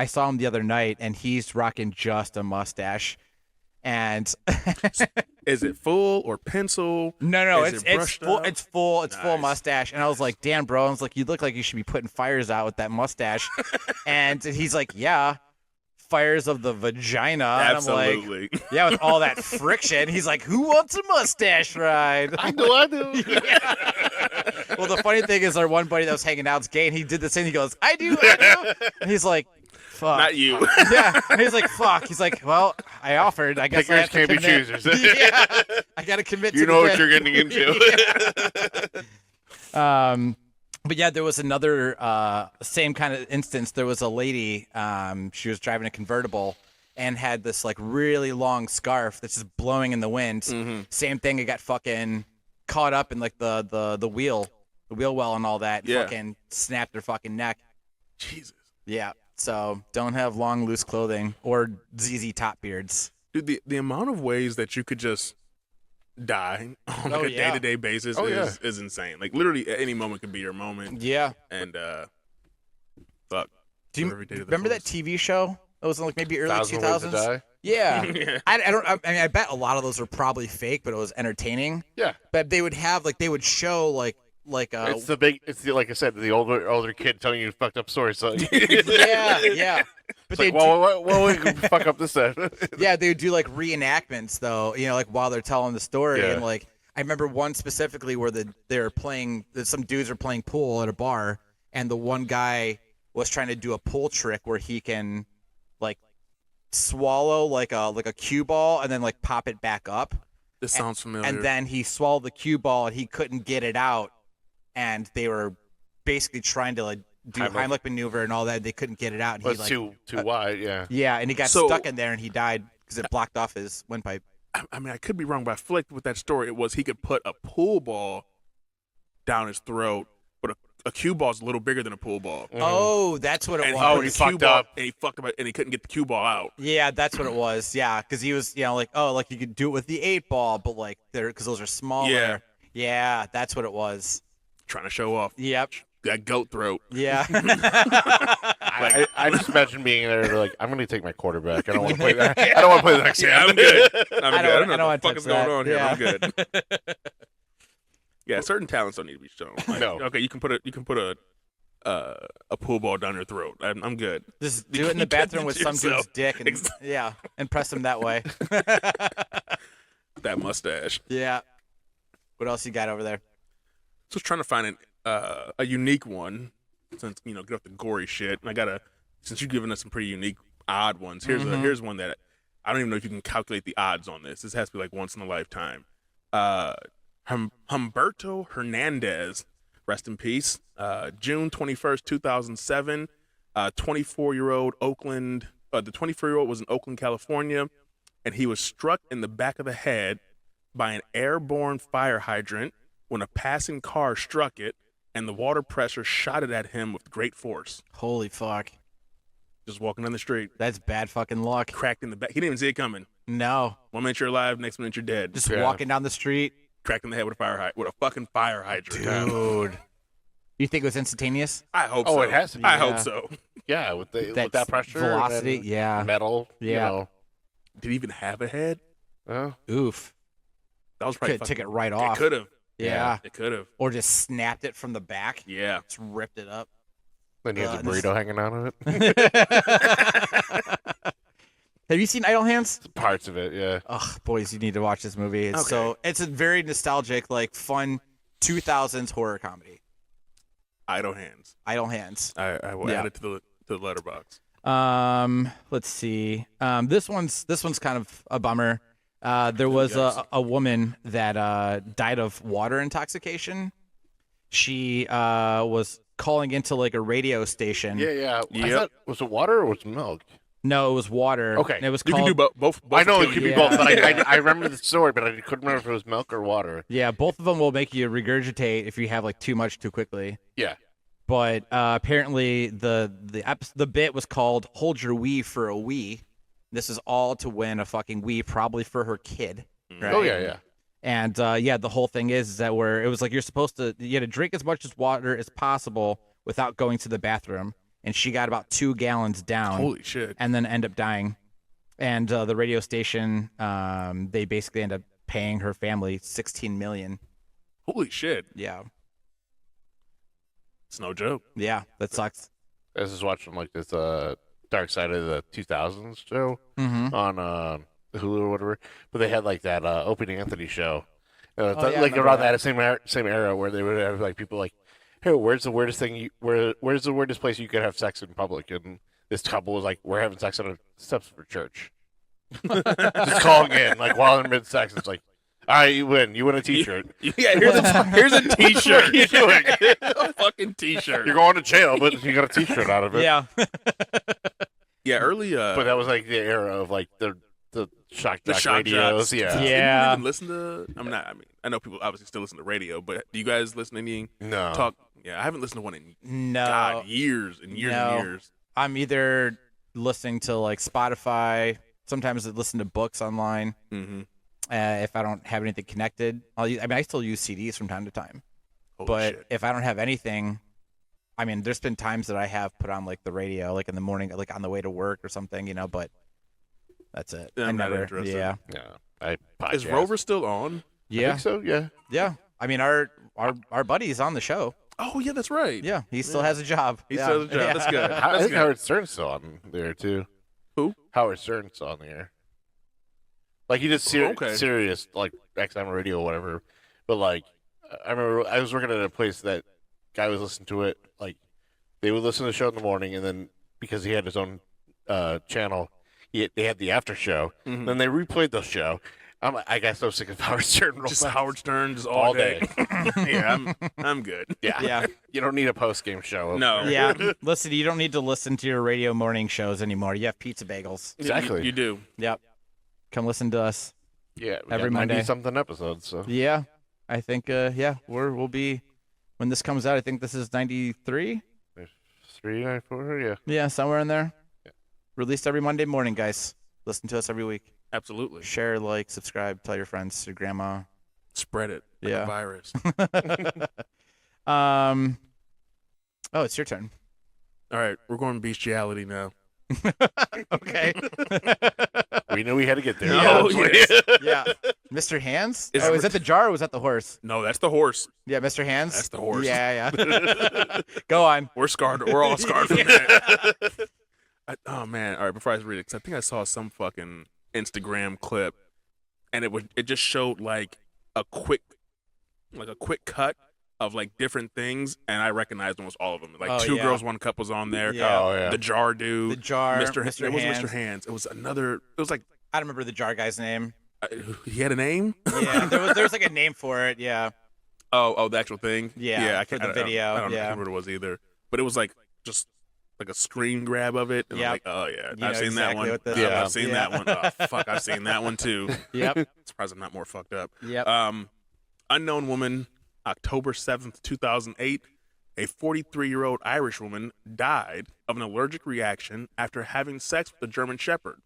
A: saw him the other night, and he's rocking just a mustache. And
C: Is it full or pencil?
A: no,
C: Is
A: it's
C: it
A: it's
C: brushed
A: full.
C: up?
A: It's full. It's full
C: Nice.
A: mustache. And I was like, damn, bro. I was like, you look like you should be putting fires out with that mustache. And he's like, yeah, fires of the vagina. And I'm like,
C: Absolutely.
A: yeah, with all that friction. He's like, who wants a mustache ride?
B: I do.
A: Well, the funny thing is, our one buddy that was hanging out is gay, and he did the same. He goes, I do. And he's like, fuck.
C: Not you.
A: Yeah. And he's like, fuck. He's like, well, I offered. I guess I
B: Pickers
A: have to
B: can't be
A: commit.
B: choosers.
A: Yeah. I got to commit to
B: You
A: the
B: know what
A: bit.
B: you're getting into.
A: But yeah, there was another same kind of instance. There was a lady. She was driving a convertible and had this like really long scarf that's just blowing in the wind.
C: Mm-hmm.
A: Same thing. It got fucking caught up in like the wheel well and all that.
C: Yeah.
A: Fucking snapped her fucking neck.
C: Jesus.
A: Yeah. So don't have long loose clothing or ZZ Top beards.
C: Dude, the amount of ways that you could just die on like
A: Oh,
C: a
A: yeah.
C: day-to-day basis is insane. Like, literally at any moment could be your moment.
A: Yeah.
C: And, fuck.
A: Do you
C: Every day to the
A: remember that
C: fullest.
A: TV show? That was in like maybe early
B: 1,000 Ways to
A: 2000s.
B: Die?
A: Yeah.
C: Yeah.
A: I don't. I mean, I bet a lot of those are probably fake, but it was entertaining.
B: Yeah.
A: But they would have like they would show like
B: It's the like I said, the older kid telling you fucked up stories. So
A: yeah. But
B: It's
A: they
B: like, well, we can fuck up this set.
A: yeah, they would do like reenactments though, like while they're telling the story.
B: Yeah.
A: And like I remember one specifically where they're playing, some dudes are playing pool at a bar, and the one guy was trying to do a pool trick where he can like swallow like a cue ball and then like pop it back up.
C: This sounds familiar.
A: And then he swallowed the cue ball and he couldn't get it out, and they were basically trying to like do Heimlich maneuver and all that. They couldn't get it out. And
B: Well,
A: he
B: it's
A: like
B: too wide, yeah.
A: yeah, and he got
C: So-
A: stuck in there and he died because it blocked off his windpipe.
C: I mean, I could be wrong, but I feel like with that story, it was he could put a pool ball down his throat, but a cue ball is a little bigger than a pool ball.
A: Oh, that's what it
C: And
A: was.
C: he
B: Oh,
C: put
B: he
C: a cue
B: fucked
C: ball,
B: up.
C: and he fucked up, and he couldn't get the cue ball out.
A: Yeah, that's what it was. Yeah, because he was, like, oh, like you could do it with the 8-ball, but like because those are smaller.
C: Yeah.
A: Yeah, that's what it was.
C: Trying to show off
A: Yep.
C: that goat throat.
A: Yeah.
B: I just imagine being there like, I'm going to take my quarterback. I don't want to play that. I don't want to play the next game.
C: I'm good. I'm good.
A: I
C: I
A: don't
C: don't know
A: wanna
C: what the fuck
A: touch
C: is going
A: that.
C: on here.
A: Yeah.
C: I'm good. Yeah, certain talents don't need to be shown. Like,
B: No.
C: Okay, you can put a pool ball down your throat. I'm good.
A: Just do it in the
C: You keep
A: bathroom
C: it
A: with
C: to
A: some
C: yourself.
A: dude's dick, and yeah, and press him that way.
C: That mustache.
A: Yeah. What else you got over there?
C: Just trying to find a unique one, since get off the gory shit. And since you've given us some pretty unique, odd ones. Here's one that I don't even know if you can calculate the odds on this. This has to be like once in a lifetime. Humberto Hernandez, rest in peace. June 21st, 2007. 24-year-old Oakland. The 24-year-old was in Oakland, California, and he was struck in the back of the head by an airborne fire hydrant when a passing car struck it, and the water pressure shot it at him with great force.
A: Holy fuck.
C: Just walking down the street,
A: That's bad fucking luck.
C: cracked in the back. He didn't even see it coming.
A: No.
C: 1 minute you're alive, next minute you're dead.
A: Just walking down the street.
C: cracked in the head with a fucking fire hydrant.
A: Dude. You think it was instantaneous?
C: I hope so.
B: Oh, it has to be.
C: I
A: Yeah.
C: hope so.
B: Yeah, with that pressure,
A: velocity,
B: and
A: yeah.
B: metal.
A: Yeah.
B: You know.
C: Did he even have a head?
A: Oof.
C: That was probably
A: Could took it right
C: It
A: off.
C: could have.
A: Yeah.
C: It could have.
A: Or just snapped it from the back.
C: Yeah.
A: Just ripped it up.
B: Then you have the burrito hanging out of it.
A: Have you seen Idle Hands?
B: Parts of it, yeah.
A: Oh, boys, you need to watch this movie. It's
C: Okay.
A: it's a very nostalgic, like fun 2000s horror comedy.
C: Idle Hands.
A: Idle Hands.
C: I will
A: Yeah.
C: add it to the letterbox.
A: Let's see. This one's kind of a bummer. There was a woman that died of water intoxication. She was calling into like a radio station.
B: Yeah.
C: Yep.
B: I thought, was it water or was it milk?
A: No, it was water.
B: Okay.
A: And it was
C: You
A: called.
C: can do both.
B: I know
C: will
B: it
C: kill
B: could be
C: you.
B: both, but I remember the story, but I couldn't remember if it was milk or water.
A: Yeah, both of them will make you regurgitate if you have like too much too quickly.
B: Yeah.
A: But apparently the bit was called "Hold Your Wii for a Wii." This is all to win a fucking Wii, probably for her kid. Right?
B: Oh yeah.
A: And the whole thing is that where it was like you had to drink as much as water as possible without going to the bathroom, and she got about 2 gallons down.
C: Holy shit.
A: And then end up dying. And the radio station, they basically end up paying her family $16 million.
C: Holy shit.
A: Yeah,
C: It's no joke.
A: yeah, that sucks.
B: I was just watching like this Dark Side of the 2000s show
A: Mm-hmm.
B: on Hulu or whatever, but they had like that Opie and Anthony show,
A: yeah, I
B: like
A: remember
B: around
A: that.
B: that same era where they would have like people like, hey, where's the weirdest place you could have sex in public? And this couple was like, we're having sex on the steps of a church. Just calling in like while in mid sex. It's like, all right, you win a T-shirt.
C: Yeah, here's a T-shirt.
B: What are you doing?
C: A fucking T-shirt.
B: You're going to jail, but you got a T-shirt out of it.
A: Yeah.
C: Yeah, early.
B: But that was like the era of like the shock
C: The
B: jock
C: shock
B: radios.
C: jocks.
B: Yeah.
A: Yeah.
C: Do you even listen to? I know people obviously still listen to radio, but do you guys listen to any
B: No.
C: talk? Yeah, I haven't listened to one in
A: No.
C: years and years
A: No.
C: and years.
A: I'm either listening to like Spotify. Sometimes I listen to books online.
C: Mm-hmm.
A: If I don't have anything connected, I still use CDs from time to time.
C: Holy
A: But
C: shit.
A: if I don't have anything, there's been times that I have put on like the radio, like in the morning, like on the way to work or something, but that's it.
C: Yeah,
A: I
C: I'm not
A: never,
C: interested.
A: yeah,
B: Yeah.
C: Is Rover still on?
B: I
A: yeah,
B: think so. Yeah.
A: yeah. Our buddy's on the show.
C: Oh yeah, that's right.
A: Yeah, he still has a job.
C: He
A: yeah.
C: still has a job.
A: Yeah.
C: That's good.
B: I
C: That's
B: think
C: good.
B: Howard Stern's still on there too.
C: Who?
B: Howard Stern's on there. Like he did
C: Okay.
B: serious like XM radio or whatever. But like I remember I was working at a place that guy was listening to it. Like they would listen to the show in the morning, and then because he had his own channel, they had the after show.
C: Mhm.
B: Then they replayed the show. I got so sick of Howard Stern. real
C: Just
B: fast.
C: Howard Stern, just
B: All
C: all day. Yeah, I'm good.
B: Yeah.
A: Yeah.
B: You don't need a post game show.
C: No.
A: Yeah. Listen, you don't need to listen to your radio morning shows anymore. You have pizza bagels.
B: Exactly.
C: You do.
A: Yep. Come listen to us.
B: Yeah. We
A: Every
B: got 90
A: Monday.
B: something episodes. So
A: Yeah. I think we'll be when this comes out, I think this is 93.
B: there's 3, 9, 4. Yeah.
A: Yeah, somewhere in there.
B: Yeah.
A: Released every Monday morning, guys. Listen to us every week.
C: Absolutely.
A: Share, like, subscribe, tell your friends, your grandma.
C: Spread it like
A: Yeah.
C: a virus.
A: Oh, it's your turn.
C: All right, we're going bestiality now.
A: Okay.
B: We knew we had to get there.
C: No,
B: eventually.
A: Yeah. Mr. Hands?
C: Is
A: Oh,
C: it-
A: is that the jar or was that the horse?
C: No, that's the horse.
A: Yeah, Mr. Hands?
C: That's the horse.
A: Yeah, yeah. Go on.
C: We're scarred. We're all scarred from that. Oh man! All right, before I read it, 'cause I think I saw some fucking Instagram clip, and it just showed like a quick cut of like different things, and I recognized almost all of them. Like
A: Oh,
C: Two
A: yeah.
C: Girls, One Cup was on there.
A: Yeah.
B: Oh yeah.
C: The Jar Dude.
A: The jar.
C: Mr.
A: Mr.
C: It wasn't
A: Hands.
C: Mr. Hands. It was another. It was like
A: I don't remember the jar guy's name.
C: he had a name.
A: Yeah, there was like a name for it. Yeah.
C: Oh, the actual thing.
A: Yeah,
C: I
A: for
C: can't,
A: the
C: I don't-
A: video,
C: I don't
A: yeah.
C: remember what it was either, but it was like just like a screen grab of it. And
A: Yep.
C: I'm like, oh yeah,
A: You
C: I've
A: know
C: seen that
A: exactly
C: one.
A: what this
B: Yeah.
C: I've seen
A: Yeah.
C: that one. Oh fuck, I've seen that one too.
A: Yep.
C: Surprised I'm not more fucked up.
A: Yep.
C: Unknown woman, October 7th, 2008. A 43-year-old Irish woman died of an allergic reaction after having sex with a German Shepherd.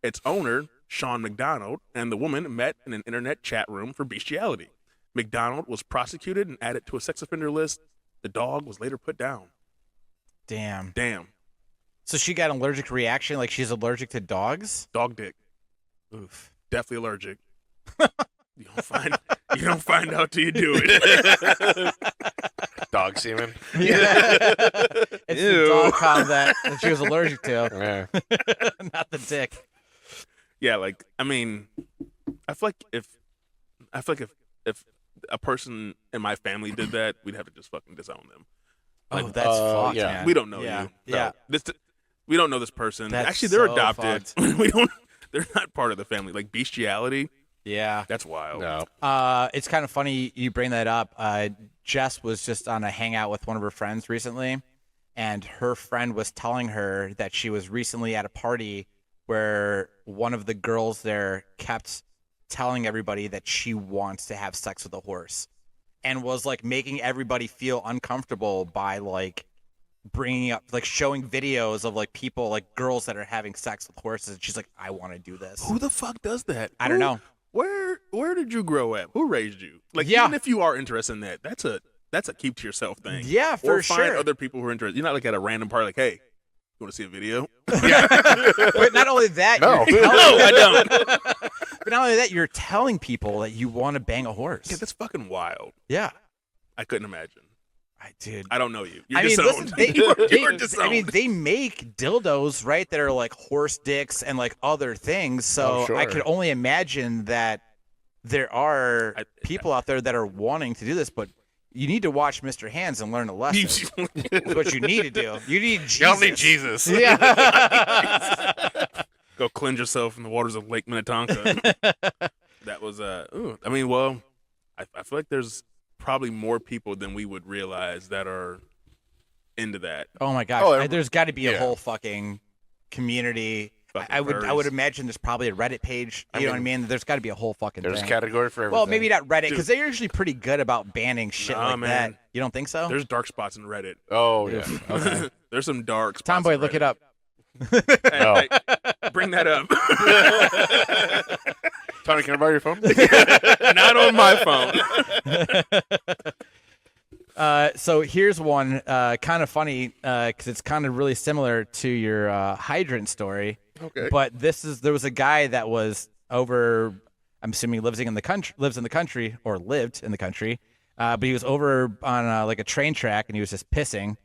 C: Its owner, Sean McDonald, and the woman met in an internet chat room for bestiality. McDonald was prosecuted and added to a sex offender list. The dog was later put down.
A: Damn.
C: So
A: she got an allergic reaction, like she's allergic to dogs?
C: Dog dick.
A: Oof.
C: Definitely allergic. You don't find out till you do it.
B: Dog semen.
A: Yeah. It's the dog condom that she was allergic to.
B: Yeah.
A: Not the dick.
C: Yeah, like, I mean, I feel like if a person in my family did that, we'd have to just fucking disown them. Like,
A: Oh, that's fucked,
B: yeah.
A: man.
C: we don't know
A: Yeah.
C: you.
A: Yeah.
C: We don't know this person.
A: That's
C: Actually, they're
A: so
C: adopted.
A: fucked.
C: They're not part of the family. Like bestiality,
A: Yeah.
C: that's wild.
B: No.
A: It's kind of funny you bring that up. Jess was just on a hangout with one of her friends recently, and her friend was telling her that she was recently at a party where one of the girls there kept telling everybody that she wants to have sex with a horse, and was like making everybody feel uncomfortable by like bringing up, like showing videos of like people, like girls that are having sex with horses. And she's like, I want to do this.
C: Who the fuck does that?
A: I don't know.
C: Where did you grow up? Who raised you? Like,
A: Yeah.
C: even if you are interested in that, that's a keep to yourself thing.
A: Yeah, for
C: or find
A: sure.
C: other people who are interested. You're not like at a random party, like, hey, you want to see a video?
A: But not only that,
B: No.
A: you're telling,
C: No, I don't.
A: but not only that, you're telling people that you want to bang a horse.
C: Yeah, that's fucking wild.
A: Yeah.
C: I couldn't imagine.
A: Dude.
C: I don't know you. You're
A: I mean,
C: disowned.
A: listen, they,
C: You're
A: they-
C: disowned.
A: I mean, they make dildos, right, that are like horse dicks and like other things. So
B: Oh, sure.
A: I could only imagine that there are people out there that are wanting to do this, but you need to watch Mr. Hands and learn a lesson. That's what you need to do. You need Jesus.
B: Y'all need Jesus.
A: Yeah.
C: Go cleanse yourself in the waters of Lake Minnetonka. That was I mean, well, I feel like there's probably more people than we would realize that are into that.
A: Oh my gosh.
B: Oh,
A: There's got to be a
B: yeah.
A: whole fucking community.
C: Fucking
A: I would
C: furries.
A: imagine there's probably a Reddit page. You know what I mean? There's got to be a whole fucking
B: There's a
A: thing.
B: category for everything.
A: Well, maybe not Reddit, because they're usually pretty good about banning shit
C: Nah,
A: like
C: man.
A: that. You don't think so?
C: There's dark spots in Reddit.
B: Oh, yeah.
A: Okay.
C: There's some dark spots.
A: Tomboy,
C: in
A: look it
C: Reddit.
A: up.
B: No.
C: Hey, bring that up.
B: Tony, can I borrow your phone?
C: Not on my phone.
A: So here's one kind of funny because it's kind of really similar to your hydrant story.
B: Okay.
A: But there was a guy that was over. I'm assuming lives in the country, or lived in the country. But he was over on like a train track and he was just pissing.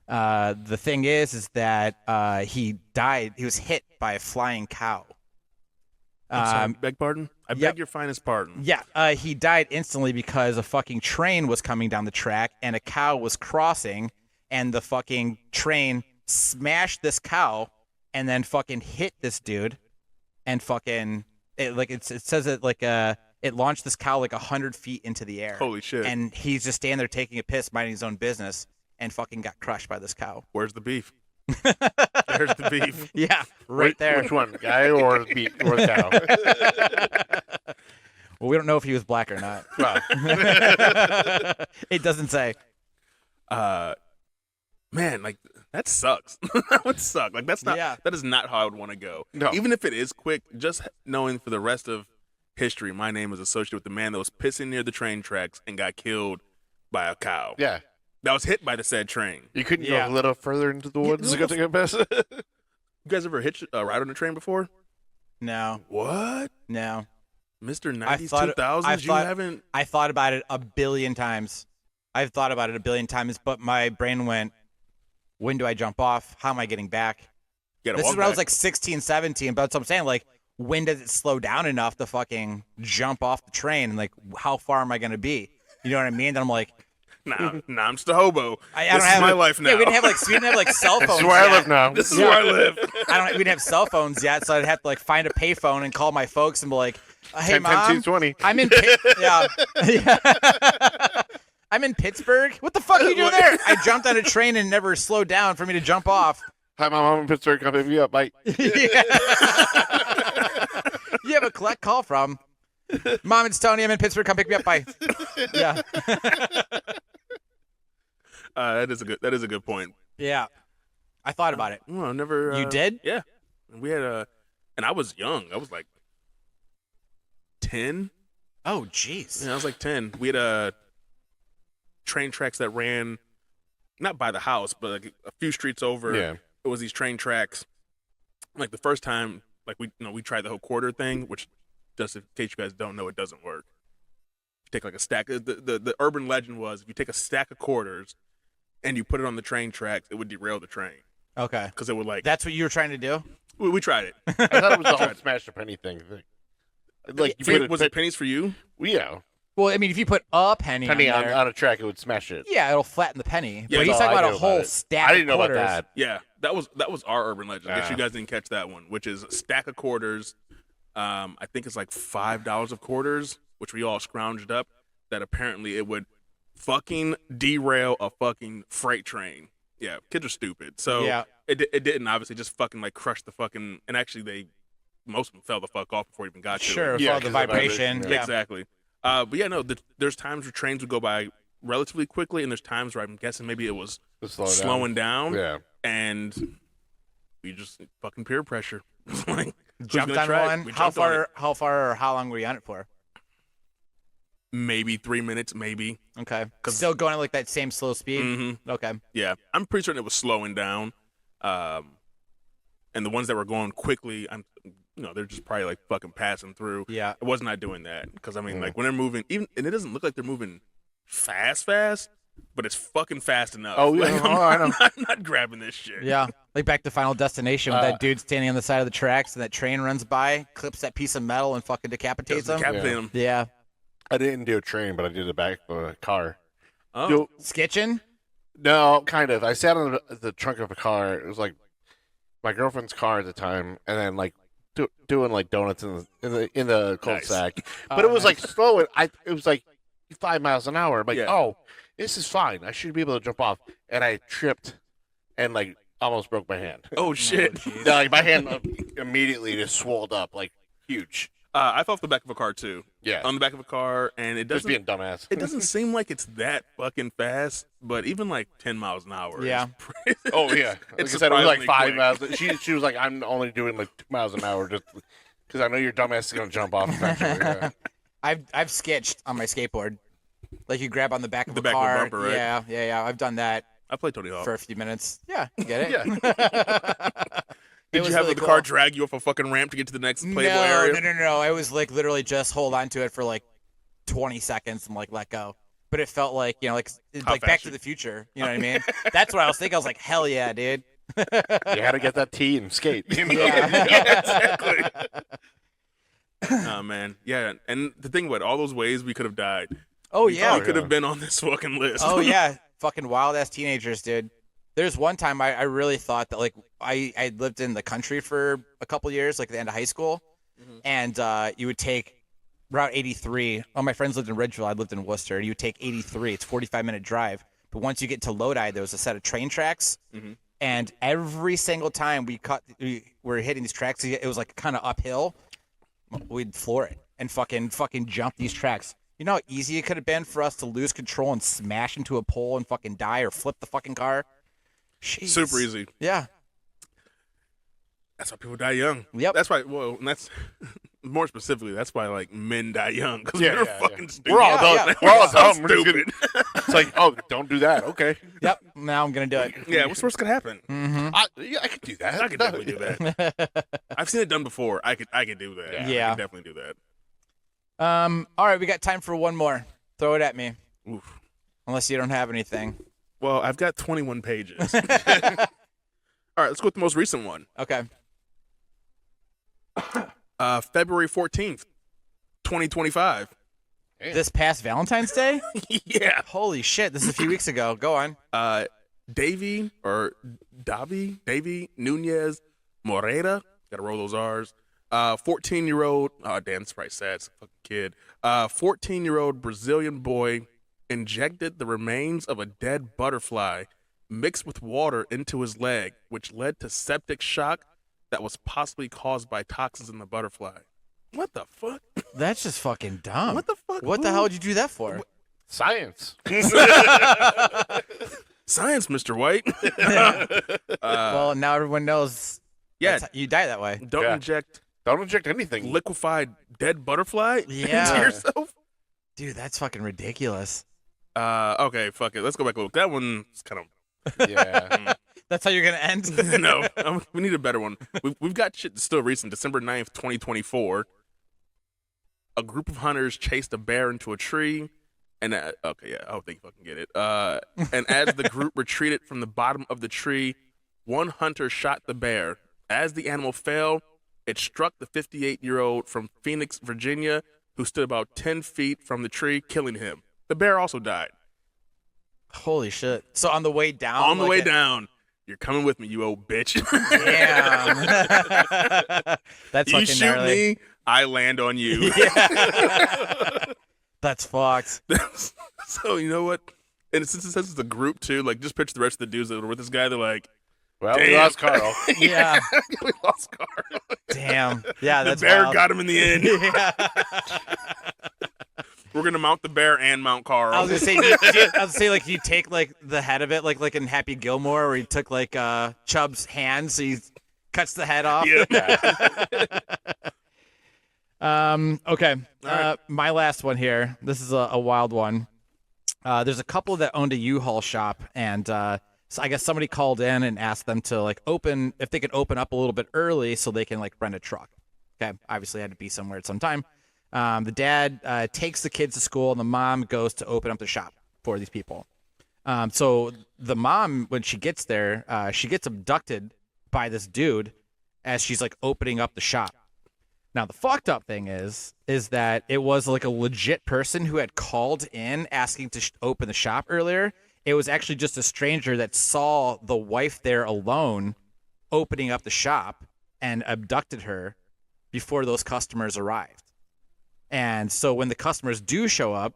A: The thing is that he died. He was hit by a flying cow.
C: I'm sorry, beg pardon? I
A: yep.
C: beg your finest pardon.
A: Yeah, he died instantly because a fucking train was coming down the track and a cow was crossing, and the fucking train smashed this cow and then fucking hit this dude, and fucking it says it like it launched this cow like 100 feet into the air.
C: Holy shit.
A: And he's just standing there taking a piss, minding his own business, and fucking got crushed by this cow.
C: Where's the beef? There's the beef.
A: Yeah, right there.
B: Which one, guy or the cow?
A: Well, we don't know if he was black or not.
B: Well,
A: It doesn't say.
C: Man, like that sucks. That would suck. Like that's not.
A: Yeah.
C: That is not how I would want to go.
B: No.
C: Even if it is quick, just knowing for the rest of history, my name is associated with the man that was pissing near the train tracks and got killed by a cow.
B: yeah.
C: That was hit by the said train.
B: You couldn't
A: Yeah.
B: go a little further into the woods to go take a piss?
C: You guys ever hitched a ride on a train before?
A: No,
C: What?
A: no.
C: Mr.
A: I
C: 90s,
A: thought-
C: 2000s,
A: I
C: you
A: thought-
C: haven't?
A: I thought about it a billion times. I've thought about it a billion times, but my brain went, when do I jump off? How am I getting back?
C: You gotta
A: This
C: walk
A: is when I was
C: back.
A: like 16, 17, but that's what I'm saying. Like, when does it slow down enough to fucking jump off the train? And like, how far am I going to be? You know what I mean? Then I'm like,
C: Nah, I'm just a hobo.
A: I
C: This
A: don't
C: is
A: have
C: my life now.
A: Yeah, we didn't have like cell phones.
B: This is where I
A: yet.
B: live now.
C: This is where I live.
A: We didn't have cell phones yet, so I'd have to like find a payphone and call my folks and be like, "Hey,
B: 10, 10,
A: mom,
B: 220.
A: I'm in I'm in Pittsburgh. What the fuck are you doing there?" I jumped on a train and never slowed down for me to jump off.
B: Hi, Mom. I'm in Pittsburgh. Come pick me up. Bye.
A: Yeah. You have a collect call from Mom. It's Tony. I'm in Pittsburgh. Come pick me up. Bye. Yeah.
C: That is a good point.
A: Yeah. I thought about it.
C: Well, I never.
A: You did?
C: Yeah. We had and I was young. I was like 10.
A: Oh, jeez.
C: Yeah, I was like 10. We had train tracks that ran not by the house, but like a few streets over.
B: Yeah.
C: It was these train tracks. Like the first time, like we tried the whole quarter thing, which just in case you guys don't know, it doesn't work. You take like a stack. The urban legend was if you take a stack of quarters and you put it on the train tracks, it would derail the train
A: Okay.
C: because it would like.
A: That's what you were trying to do?
C: We tried it.
B: I thought it was the whole smash a penny thing. Like,
C: Was it pennies for you?
B: Yeah.
A: Well, I mean, if you put a penny
B: Penny
A: on there,
B: on a track, it would smash it.
A: yeah, it'll flatten the penny.
C: Yeah,
A: but he's
B: that's all
A: talking
B: I
A: about
B: knew
A: a whole
B: about it.
A: stack
B: I didn't know
A: of
B: about
A: quarters.
B: that.
C: Yeah, that was our urban legend. I guess you
B: Ah.
C: guys didn't catch that one, which is a stack of quarters. I think it's like $5 of quarters, which we all scrounged up. That apparently it would fucking derail a fucking freight train. Yeah, kids are stupid. So
A: Yeah.
C: it didn't obviously just fucking like crush the fucking. And actually most of them fell the fuck off before it even got to
A: Sure,
C: it.
A: for all the
B: 'cause of the
A: vibration.
B: vibration,
A: Yeah.
C: Exactly. But yeah, no. There's times where trains would go by relatively quickly, and there's times where I'm guessing maybe it was
B: Just slow it down.
C: slowing down.
B: Yeah.
C: And we just fucking peer pressure. Like, who's
A: Jumped
C: gonna
A: on
C: try it?
A: one.
C: We
A: How
C: jumped on it.
A: far, or how long were you on it for?
C: Maybe 3 minutes, maybe.
A: Okay.
C: 'Cause-
A: Still going at like that same slow speed?
C: Mm-hmm.
A: Okay.
C: Yeah, I'm pretty certain it was slowing down. And the ones that were going quickly, they're just probably like fucking passing through.
A: Yeah.
C: It was not doing that because I mean,
B: Mm.
C: like when they're moving, and it doesn't look like they're moving fast, but it's fucking fast enough.
B: Oh, yeah.
C: Like,
B: Oh, I know.
C: I'm not grabbing this shit.
A: Yeah. Like back to Final Destination with that dude standing on the side of the tracks and that train runs by, clips that piece of metal and fucking decapitates
C: Just
A: him.
C: decapitate them.
A: Yeah.
B: I didn't do a train, but I did the back of a car.
C: Oh,
B: Do-
A: Skitching?
B: No, kind of. I sat on the trunk of a car. It was like my girlfriend's car at the time, and then like doing like donuts in the cul-de-sac. But it was like slow. It was like 5 miles an hour. I'm like,
C: Yeah.
B: oh, this is fine. I should be able to jump off. And I tripped and like almost broke my hand.
C: oh shit.
B: No, like my hand immediately just swelled up like huge.
C: I fell off the back of a car too.
B: Yeah,
C: On the back of a car, and it
B: just
C: doesn't.
B: being dumbass.
C: It doesn't seem like it's that fucking fast, but even like 10 miles an hour.
A: Yeah.
C: Is pretty,
B: Oh yeah, like
C: It's
B: I said, it was like
C: surprisingly
B: 5
C: quick.
B: miles. She was like, I'm only doing like 2 miles an hour just because I know your dumbass is gonna jump off eventually. Yeah.
A: I've sketched on my skateboard. Like you grab on the back of
C: The
A: a
C: back of a
A: car.
C: bumper, right?
A: Yeah. I've done that
C: I play Tony Hawk.
A: for a few minutes. Yeah, you get it?
B: Yeah.
C: Did you have the car drag you off a fucking ramp to get to the next playable area?
A: No. I was like literally just hold on to it for like 20 seconds and like let go. But it felt like, like
C: How
A: like Back
C: fast
A: to
C: you-
A: the Future. You know what I mean? That's what I was thinking. I was like, hell yeah, dude.
B: You had to get that tee and skate. You know?
C: Exactly. Oh man, yeah. And the thing about all those ways we could have died.
A: Oh
C: We
A: yeah.
C: could have been on this fucking list.
A: Oh yeah. Fucking wild ass teenagers, dude. There's one time I really thought that like I lived in the country for a couple years, like at the end of high school, and you would take Route 83. All my friends lived in Ridgeville. I lived in Worcester. You would take 83. It's a 45-minute drive. But once you get to Lodi, there was a set of train tracks, and every single time we were hitting these tracks, it was like kind of uphill. We'd floor it and fucking jump these tracks. You know how easy it could have been for us to lose control and smash into a pole and fucking die or flip the fucking car? Jeez.
C: Super easy.
A: Yeah.
C: That's why people die young.
A: Yep.
C: That's why. Well, and that's more specifically. That's why like men die young because
B: Yeah,
C: we're
B: yeah,
C: fucking
B: yeah.
C: stupid.
B: We're all
A: Yeah,
B: dumb.
A: yeah.
B: We're all
C: So
B: dumb. We're just
C: stupid.
B: It's like, oh, don't do that. Okay.
A: Yep. Now I'm going to do it.
C: Yeah, what's worse could happen?
B: I could do that.
C: I could definitely do that. I've seen it done before. I could do that.
A: Yeah.
C: I could definitely do that.
A: All right. We got time for one more. Throw it at me.
C: Oof.
A: Unless you don't have anything.
C: Well, I've got 21 pages. All right, let's go with the most recent one.
A: Okay.
C: February 14th, 2025.
A: This past Valentine's Day?
C: Yeah.
A: Holy shit. This is a few weeks ago. Go on.
C: Davy Nunez Moreira. Gotta roll those R's. 14-year-old. Oh, damn, that's probably sad. It's a fucking kid. 14-year-old Brazilian boy injected the remains of a dead butterfly mixed with water into his leg, which led to septic shock that was possibly caused by toxins in the butterfly. What the fuck?
A: That's just fucking dumb.
C: What the fuck?
A: What the hell would you do that for?
B: Science.
C: Science, Mr. White.
A: Well, now everyone knows.
C: Yeah.
A: You die that way.
C: Don't
B: Yeah.
C: inject
B: Don't inject anything.
C: liquefied dead butterfly
A: Yeah.
C: into yourself.
A: Dude, that's fucking ridiculous.
C: Okay, fuck it. Let's go back a little. That one's kind of
B: Yeah.
A: That's how you're gonna end.
C: no. We need a better one. We've got shit that's still recent. December 9th, 2024. A group of hunters chased a bear into a tree, and okay, yeah, I don't think you fucking get it. And as the group retreated from the bottom of the tree, one hunter shot the bear. As the animal fell, it struck the 58-year-old from Phoenix, Virginia, who stood about 10 feet from the tree, killing him. The bear also died.
A: Holy shit! So on the way down,
C: On the way down, you're coming with me, you old bitch.
A: Damn. That's
C: You
A: fucking
C: shoot
A: gnarly.
C: me, I land on you.
A: That's fucked.
C: So you know what? And since it says it's a group too, like just picture the rest of the dudes that were with this guy. They're like,
B: Well, we
C: Damn.
B: lost Carl.
A: Yeah.
C: we lost Carl.
A: Damn. Yeah,
C: The
A: that's
C: bear
A: wild.
C: got him in the end.
A: Yeah.
C: We're gonna mount the bear and mount Carl.
A: I was gonna say, like you take like the head of it, like in Happy Gilmore, where he took like Chubb's hand, so he cuts the head off. Okay.
C: right.
A: My last one here. This is a wild one. There's a couple that owned a U-Haul shop, and so I guess somebody called in and asked them to like open if they could open up a little bit early so they can like rent a truck. Okay, obviously had to be somewhere at some time. The dad takes the kids to school, and the mom goes to open up the shop for these people. So the mom, when she gets there, she gets abducted by this dude as she's like opening up the shop. Now the fucked up thing is that it was like a legit person who had called in asking to open the shop earlier. It was actually just a stranger that saw the wife there alone opening up the shop and abducted her before those customers arrived. And so when the customers do show up,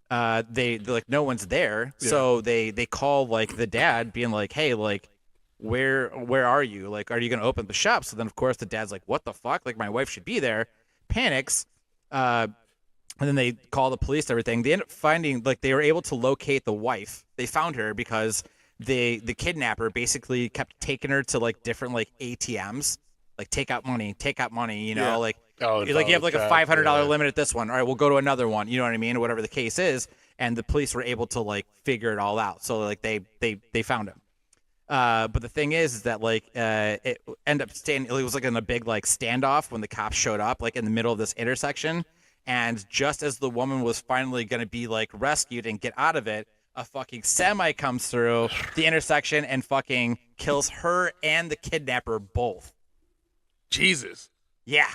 A: they're like, no one's there.
C: Yeah.
A: So they call like the dad being like, hey, like, where are you? Like, are you going to open the shop? So then of course the dad's like, what the fuck? Like my wife should be there. Panics. And then they call the police, everything. They end up finding, like, they were able to locate the wife. They found her because the kidnapper basically kept taking her to like different like ATMs, like take out money, you know,
C: Yeah.
A: like,
B: Oh,
A: like you have like a
B: trap,
A: $500
B: yeah.
A: limit at this one. All right, we'll go to another one. You know what I mean? Or whatever the case is. And the police were able to like figure it all out. So like they found him. But the thing is that like it ended up staying. It was like in a big like standoff when the cops showed up, like in the middle of this intersection. And just as the woman was finally gonna be like rescued and get out of it, a fucking semi comes through the intersection and fucking kills her and the kidnapper both.
C: Jesus.
A: Yeah.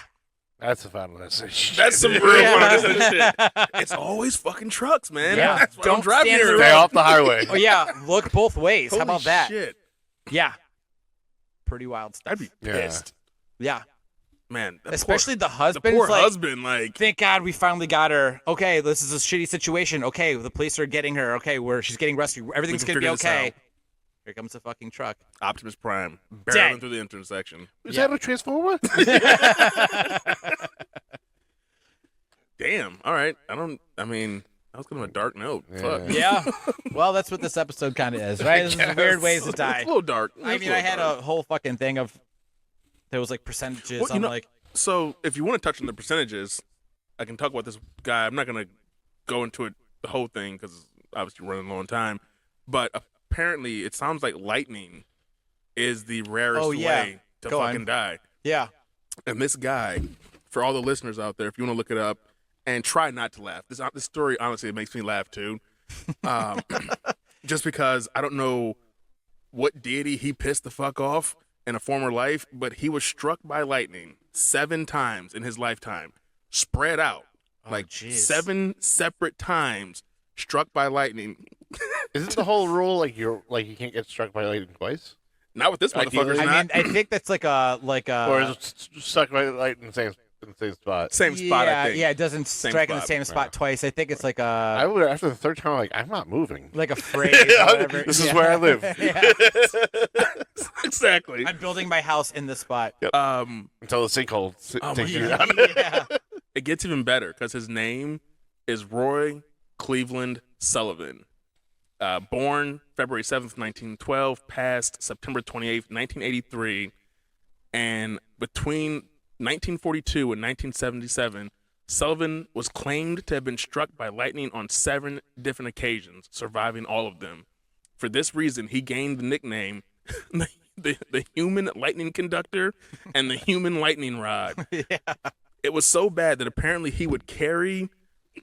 B: That's a final message.
C: That's some real
A: Yeah.
C: one shit. It's always fucking trucks, man.
A: Yeah.
C: That's why I
A: Don't
C: drive
A: stand
C: near
A: in the
C: it.
B: Stay off the highway.
A: Oh yeah. Look both ways. How
C: Holy
A: about that?
C: Shit.
A: Yeah. Pretty wild stuff.
C: I'd be
B: Yeah.
C: pissed.
A: Yeah.
C: Man. that
A: Especially the
C: poor,
A: husband.
C: the poor
A: like,
C: husband, like,
A: thank God we finally got her. Okay, this is a shitty situation. Okay, the police are getting her. Okay, she's getting rescued. Everything's
C: can
A: gonna be
C: figure this
A: okay.
C: out.
A: Here comes the fucking truck.
C: Optimus Prime
A: Dead.
C: barreling through the intersection.
B: Is
A: Yeah.
B: that a transformer?
C: Damn. All right. I mean, that was kind of a dark note. Fuck.
A: Yeah. Well, that's what this episode kind of is, right? This is weird ways to die.
C: It's a little dark.
A: I
C: It's
A: mean, I had
C: little
A: a whole fucking thing of there was like percentages.
C: Well, you
A: I'm
C: know-
A: like,
C: So, if you want to touch on the percentages, I can talk about this guy. I'm not going to go into it the whole thing because obviously we're running low on time. But apparently, it sounds like lightning is the rarest
A: Oh, yeah.
C: way to
A: Go
C: fucking
A: on.
C: die.
A: yeah,
C: And this guy, for all the listeners out there, if you want to look it up and try not to laugh, this story honestly it makes me laugh too. Just because I don't know what deity he pissed the fuck off in a former life, but he was struck by lightning 7 times in his lifetime, spread out like
A: jeez.
C: 7 separate times, struck by lightning.
B: Isn't the whole rule like you can't get struck by lightning twice?
C: Not with this
B: Ideally.
C: motherfucker's
A: I
C: not.
A: mean, I think that's like a
B: Or is it stuck by lightning in the same spot?
C: Same spot,
A: yeah,
C: I think.
A: yeah. It doesn't
C: Same
A: strike in the
C: spot.
A: same spot twice. I think it's like
B: I
A: a
B: would after the third time, I'm like, I'm not moving.
A: like a phrase. Or whatever.
B: This is
A: Yeah.
B: where I live.
A: Yeah.
C: Exactly.
A: I'm building my house in this spot.
B: Until the sinkhole
C: Oh
B: takes
C: my
B: you
C: God.
B: down.
A: Yeah.
C: It gets even better because his name is Roy Cleveland Sullivan. Born February 7th, 1912, passed September 28th, 1983. And between 1942 and 1977, Sullivan was claimed to have been struck by lightning on 7 different occasions, surviving all of them. For this reason, he gained the nickname the human lightning conductor and the human lightning rod.
A: Yeah.
C: It was so bad that apparently he would carry.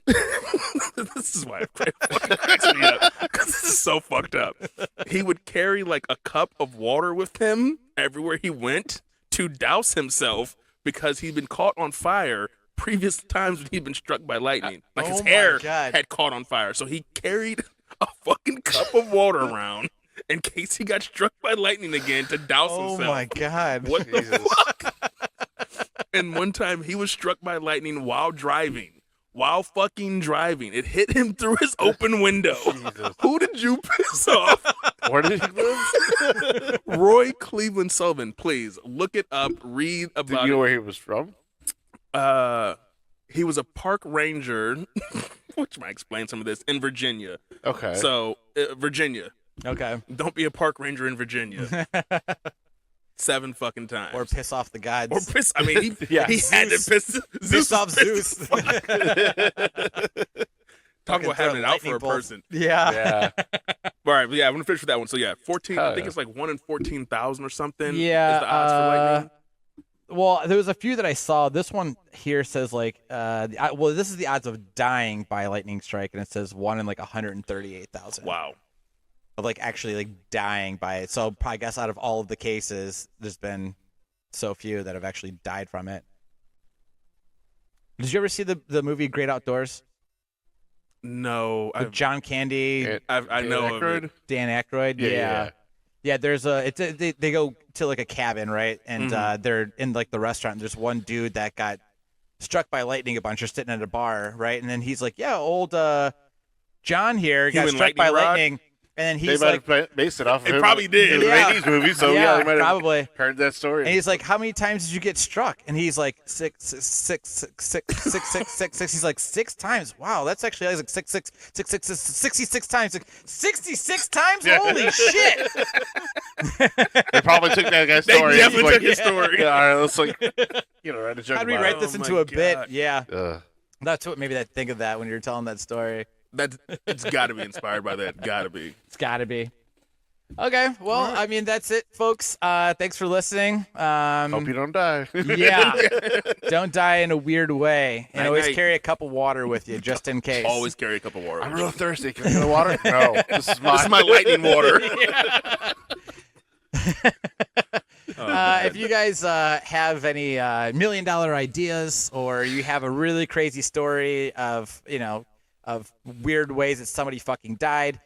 C: This is why it fucking cracks me up, because this is so fucked up. He would carry like a cup of water with him everywhere he went to douse himself because he'd been caught on fire previous times when he'd been struck by lightning. Like his hair had caught on fire, so he carried a fucking cup of water around in case he got struck by lightning again to douse himself.
A: Oh my God.
C: What the fuck? And one time he was struck by lightning while driving. While fucking driving. It hit him through his open window.
B: Jesus.
C: Who did you piss off?
B: Where did he live?
C: Roy Cleveland Sullivan. Please look it up. Read
B: Do
C: about
B: you know
C: it.
B: where he was from?
C: He was a park ranger, which might explain some of this, in Virginia.
B: Okay.
C: So, Virginia.
A: Okay.
C: Don't be a park ranger in Virginia. 7 fucking times.
A: Or piss off the gods.
C: Or piss. I mean, he
B: Yeah.
C: had to piss.
A: Piss off Zeus.
C: Talk
A: Fucking
C: about having it
A: throw a
C: out for a
A: lightning bolt.
C: person.
A: Yeah.
B: Yeah.
C: All right, yeah, I'm gonna finish with that one. So yeah, 14.
B: Hell
C: I think
B: yeah.
C: it's like 1 in 14,000 or something.
A: Yeah,
C: is the odds for lightning.
A: Well, there was a few that I saw. This one here says like, well, this is the odds of dying by a lightning strike, and it says 1 in like 138,000.
C: Wow.
A: Of like actually like dying by it. So I guess out of all of the cases, there's been so few that have actually died from it. Did you ever see the movie Great Outdoors
C: No,
A: with John Candy,
C: I know of it.
A: Dan Aykroyd?
B: Yeah.
A: Yeah, there's they go to like a cabin, right? And they're in like the restaurant. And there's one dude that got struck by lightning a bunch, or sitting at a bar, right? And then he's like, "Yeah, old John here got
C: Human
A: struck by
C: lightning rod?
A: lightning." And then
B: They
A: he's
B: might
A: like,
B: have based it off of
C: It
B: him
C: probably did.
B: in the
A: Yeah.
B: 80s movie, so
A: Yeah,
B: yeah, they might have
A: probably.
B: heard that story.
A: and he's like, "How many times did you get struck?" And he's like, six. He's like, 6 times. Wow, that's actually like 66 times. Like, 66 times?
B: Yeah.
A: Holy shit!
B: They probably took that guy's
C: They
B: story.
C: definitely
B: like,
C: took his story.
B: Yeah, all right, let's like, write a joke
A: How do we
B: about
A: write
B: it.
A: this
C: Oh
A: into
C: my
A: a bit?
C: God.
A: Yeah,
B: Ugh.
A: that's what. Maybe I think of that when you're telling that story.
C: It's got to be inspired by that. Got to be.
A: It's got to be. Okay, well, I mean, that's it, folks. Thanks for listening.
B: Hope you don't die.
A: Yeah, don't die in a weird way, and always
C: Night-night.
A: carry a cup of water with you just in case.
C: Always carry a cup of water.
B: I'm real thirsty. Can I get a water? No. This is
C: This is my lightning water.
A: If you guys have any $1 million ideas, or you have a really crazy story of of weird ways that somebody fucking died,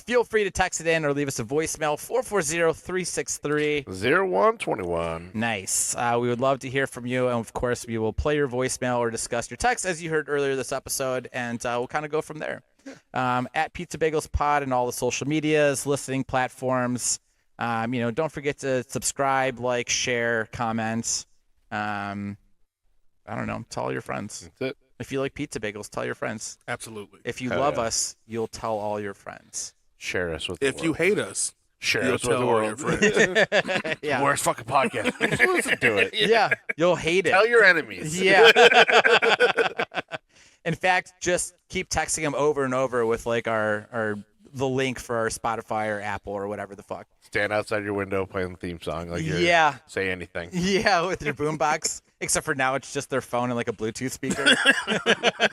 A: feel free to text it in or leave us a voicemail 440-363.
B: 0121.
A: Nice. We would love to hear from you, and of course, we will play your voicemail or discuss your text as you heard earlier this episode, and we'll kind of go from there. At Pizza Bagels Pod and all the social medias, listening platforms. Don't forget to subscribe, like, share, comment. I don't know. Tell all your friends.
B: That's it.
A: If you like pizza bagels, tell your friends.
C: Absolutely.
A: If you
B: Hell
A: love
B: yeah.
A: us, you'll tell all your friends.
B: Share us with the
C: If you
B: world.
C: hate us,
B: Share
C: you'll
B: us with
C: tell
B: the
C: all your
B: world.
C: friends.
A: Yeah.
B: Worst fucking podcast. Listen to it.
A: Yeah. You'll hate it.
B: Tell your enemies.
A: Yeah. In fact, just keep texting them over and over with like the link for our Spotify or Apple or whatever the fuck.
B: Stand outside your window playing the theme song. Like you're,
A: Yeah.
B: Say anything.
A: Yeah, with your boombox. Except for now, it's just their phone and like a Bluetooth speaker.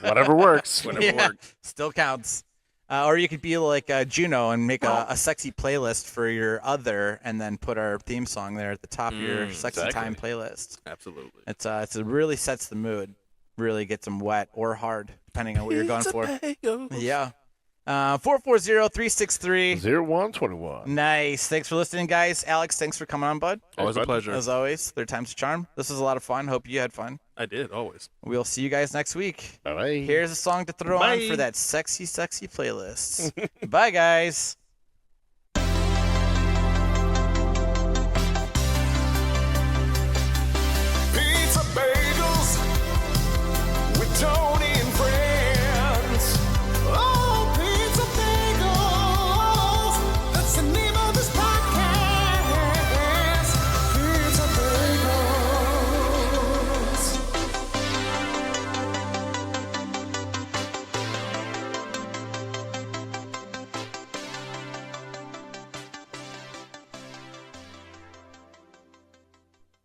B: Whatever works.
C: Whatever
A: Yeah,
C: works.
A: still counts. Or you could be like Juno and make a sexy playlist for your other, and then put our theme song there at the top of your sexy
B: exactly.
A: time playlist.
C: Absolutely.
A: It really sets the mood. Really gets them wet or hard, depending on what you're going for. Yeah. 440-363.
B: 0121.
A: Nice. Thanks for listening, guys. Alex, thanks for coming on, bud.
C: Always a
B: bud.
C: pleasure.
A: As always, third time's a charm. This was a lot of fun. Hope you had fun.
C: I did, always.
A: We'll see you guys next week.
B: Bye-bye.
A: Here's a song to throw on for that sexy, sexy playlist. Bye, guys.